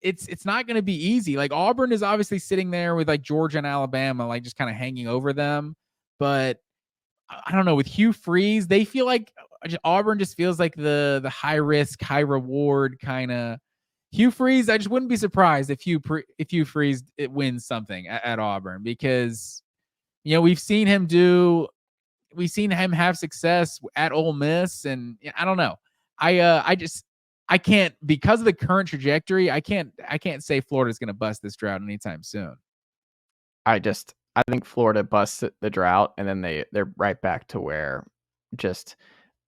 C: it's not going to be easy. Like Auburn is obviously sitting there with like Georgia and Alabama, like just kind of hanging over them. But I don't know, with Hugh Freeze, they feel like Auburn just feels like the high risk, high reward kind of. Hugh Freeze, I just wouldn't be surprised if Hugh Freeze it wins something at Auburn, because we've seen him have success at Ole Miss, and I don't know. I can't, because of the current trajectory, I can't say Florida's going to bust this drought anytime soon.
B: I think Florida busts the drought, and then they're right back to where just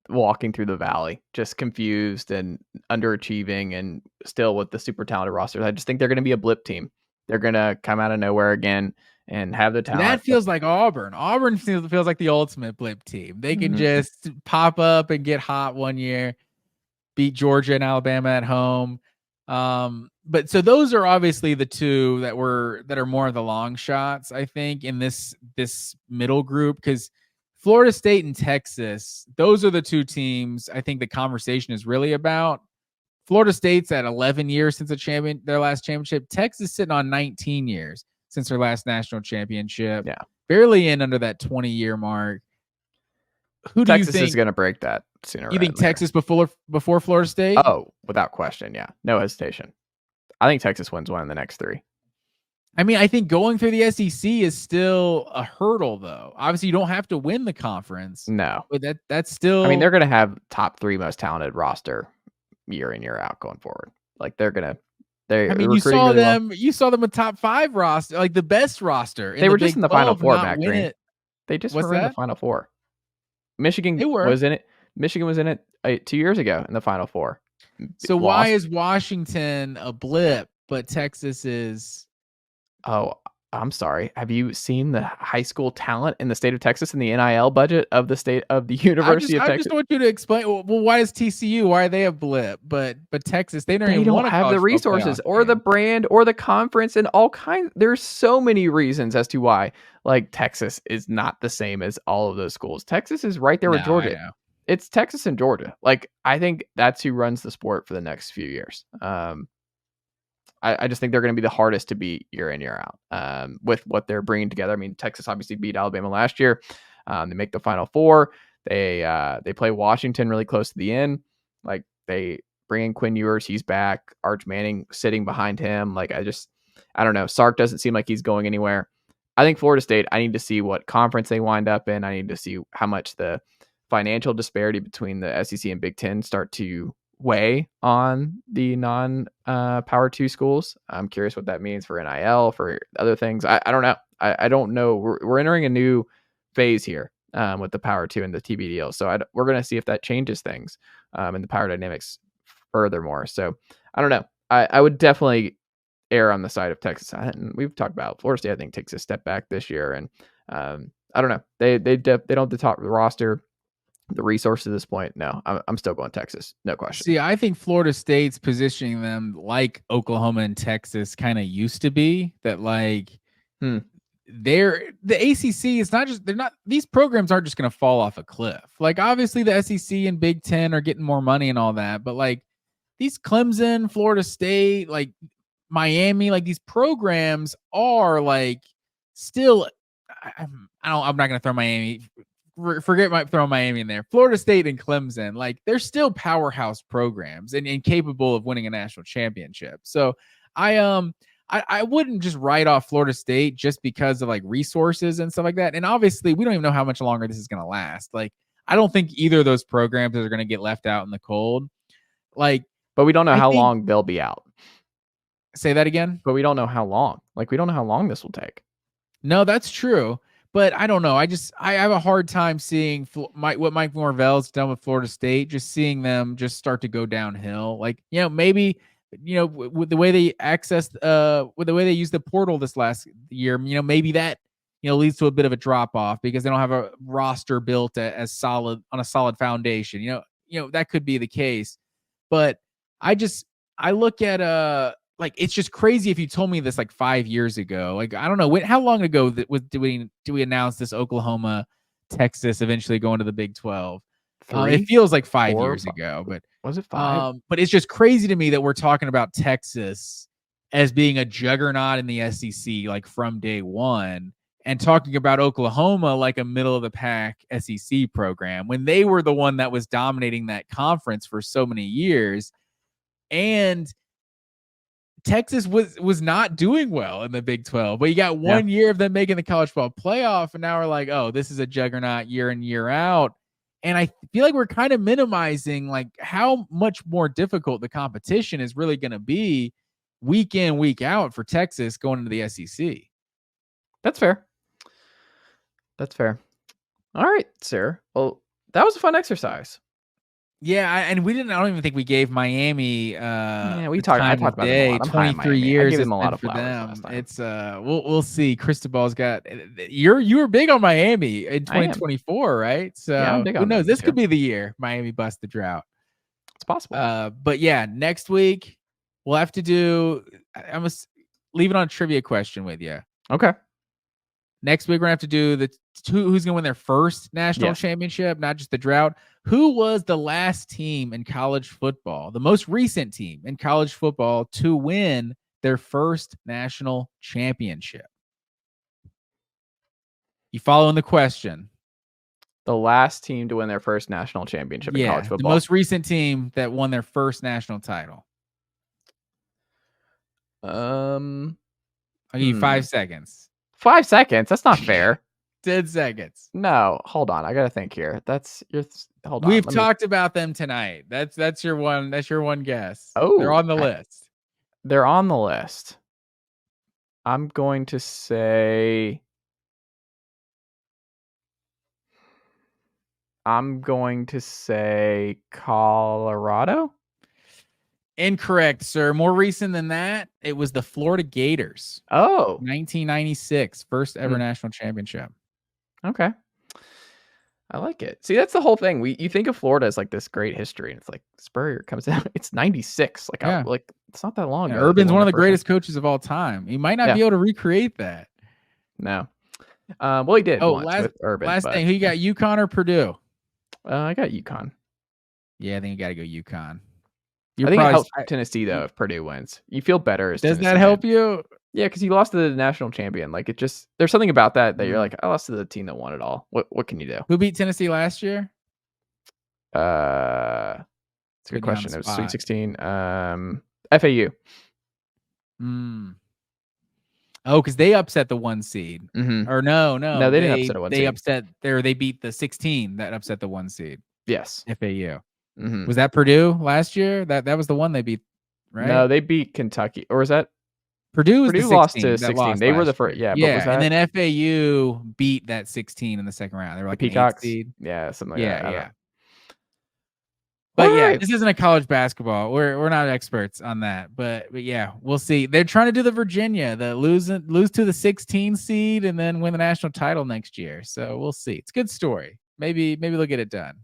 B: walking through the valley, just confused and underachieving, and still with the super talented rosters. I just think they're going to be a blip team. They're going to come out of nowhere again and have the talent.
C: That feels like Auburn. Auburn feels like the ultimate blip team. They can just pop up and get hot one year, beat Georgia and Alabama at home. But so those are obviously the two that are more of the long shots, I think, in this middle group, because Florida State and Texas, those are the two teams I think the conversation is really about. Florida State's at 11 years since their last championship. Texas sitting on 19 years since their last national championship.
B: Yeah.
C: Barely in under that 20-year mark.
B: Texas is going to break that sooner.
C: You think Texas before Florida State?
B: Oh, without question, yeah. No hesitation. I think Texas wins one in the next three.
C: I mean, I think going through the SEC is still a hurdle, though. Obviously, you don't have to win the conference.
B: No.
C: But that's still...
B: I mean, they're going to have top 3 most talented roster year in, year out going forward. Like, they're going to...
C: you saw them. You saw them with top 5 roster, like the best roster.
B: They were just in the Final Four, Mac Green. They just
C: were
B: in the Final Four. Michigan was in it. Michigan was in it 2 years ago in the Final Four.
C: So why is Washington a blip, but Texas is...
B: Oh, I'm sorry. Have you seen the high school talent in the state of Texas and the NIL budget of the state of the University of Texas?
C: I just want you to explain. Well, why is TCU? Why are they a blip? But Texas, they don't
B: have the resources or the brand or the conference and all kinds. There's so many reasons as to why. Like, Texas is not the same as all of those schools. Texas is right there with Georgia. It's Texas and Georgia. Like, I think that's who runs the sport for the next few years. I just think they're going to be the hardest to beat year in, year out with what they're bringing together. I mean, Texas obviously beat Alabama last year. They make the Final Four. They play Washington really close to the end. Like, they bring in Quinn Ewers. He's back. Arch Manning sitting behind him. Like, I don't know. Sark doesn't seem like he's going anywhere. I think Florida State, I need to see what conference they wind up in. I need to see how much the financial disparity between the SEC and Big Ten start to weigh on the non-Power 2 schools. I'm curious what that means for NIL, for other things. I don't know. I don't know. We're entering a new phase here with the Power 2 and the TV deal. So we're going to see if that changes things in the power dynamics furthermore. So I don't know. I would definitely err on the side of Texas. We've talked about Florida State, I think, takes a step back this year. And I don't know. They don't have the top roster. The resource at this point, no, I'm still going Texas, no question.
C: See, I think Florida State's positioning them like Oklahoma and Texas kind of used to be. That like, the ACC is these programs aren't just going to fall off a cliff. Like, obviously the SEC and Big Ten are getting more money and all that, but like these Clemson, Florida State, like Miami, like these programs are like still. I'm not going to throw Miami. Throw Miami in there. Florida State and Clemson, like, they're still powerhouse programs and capable of winning a national championship. So I wouldn't just write off Florida State just because of like resources and stuff like that. And obviously we don't even know how much longer this is going to last. Like, I don't think either of those programs are going to get left out in the cold. Like,
B: but we don't know how long they'll be out.
C: Say that again?
B: But we don't know how long. Like, we don't know how long this will take.
C: No, that's true. But I don't know. I have a hard time seeing what Mike Norvell's done with Florida State, just seeing them just start to go downhill. Like, maybe, with the way they with the way they used the portal this last year, maybe that, leads to a bit of a drop off because they don't have a roster built as solid on a solid foundation. That could be the case. But I look at, like, it's just crazy if you told me this like 5 years ago. Like, I don't know how long ago did we announce this Oklahoma, Texas eventually going to the Big 12? It feels like 5 years ago, but
B: was it 5?
C: But it's just crazy to me that we're talking about Texas as being a juggernaut in the SEC, like from day one, and talking about Oklahoma like a middle of the pack SEC program when they were the one that was dominating that conference for so many years. And Texas was not doing well in the Big 12, but you got one year of them making the college football playoff, and now we're like, oh, this is a juggernaut year in, year out. And I feel like we're kind of minimizing like how much more difficult the competition is really going to be week in, week out for Texas going into the SEC.
B: That's fair. That's fair. All right, sir. Well, that was a fun exercise.
C: Yeah, and we didn't. I don't even think we gave Miami.
B: We talked. I talked about them a lot. I'm
C: 23 years.
B: I gave them a lot of
C: for
B: flowers
C: them.
B: last time.
C: It's we'll see. Cristobal's got. You were big on Miami in 2024, right? So
B: yeah, I'm big on
C: who knows?
B: them
C: This could be the year Miami busts the drought.
B: It's possible.
C: But yeah, next week we'll have to do. I'm gonna leave it on a trivia question with you.
B: Okay.
C: Next week we're gonna have to do the who's gonna win their first national championship, not just the drought. Who was the last team in college football, the most recent team in college football to win their first national championship? You following the question?
B: The last team to win their first national championship in college football.
C: The most recent team that won their first national title. I'll give you 5 seconds.
B: 5 seconds? That's not fair.
C: 10 seconds.
B: No, hold on. I gotta think here. That's your. Hold on.
C: We've talked about them tonight. That's your one. That's your one guess.
B: Oh,
C: they're on the list.
B: They're on the list. I'm going to say. Colorado.
C: Incorrect, sir. More recent than that, it was the Florida Gators.
B: Oh,
C: 1996, first ever national championship.
B: Okay. I like it. See, that's the whole thing. You think of Florida as like this great history, and it's like Spurrier comes out. It's 96. Like, it's not that long ago.
C: Urban's one of the greatest coaches of all time. He might not be able to recreate that.
B: No. Well, he did.
C: Last thing. Who you got, UConn or Purdue?
B: I got UConn.
C: Yeah, I think you got to go UConn.
B: I think it helps Tennessee though if Purdue wins. You feel better.
C: Does that help you?
B: Yeah, because you lost to the national champion. Like it just there's something about that you're like, I lost to the team that won it all. What can you do?
C: Who beat Tennessee last year?
B: It's a good question. It was Sweet 16. FAU.
C: Oh, because they upset the 1 seed.
B: Mm-hmm.
C: Or no,
B: they didn't upset a 1 seed.
C: They beat the 16 that upset the 1 seed.
B: Yes,
C: FAU.
B: Mm-hmm.
C: Was that Purdue last year? That was the one they beat, right?
B: No, they beat Kentucky. Or was that
C: Purdue
B: lost to 16? They were the first. Yeah.
C: Yeah. And then FAU beat that 16 in the second round. They were like
B: the Peacocks.
C: Seed.
B: Yeah, something like that.
C: Yeah. But this isn't a college basketball. We're not experts on that. But yeah, we'll see. They're trying to do the Virginia, the lose to the 16 seed and then win the national title next year. So we'll see. It's a good story. Maybe they'll get it done.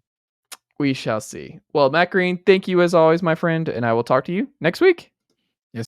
B: We shall see. Well, Matt Green, thank you as always, my friend, and I will talk to you next week.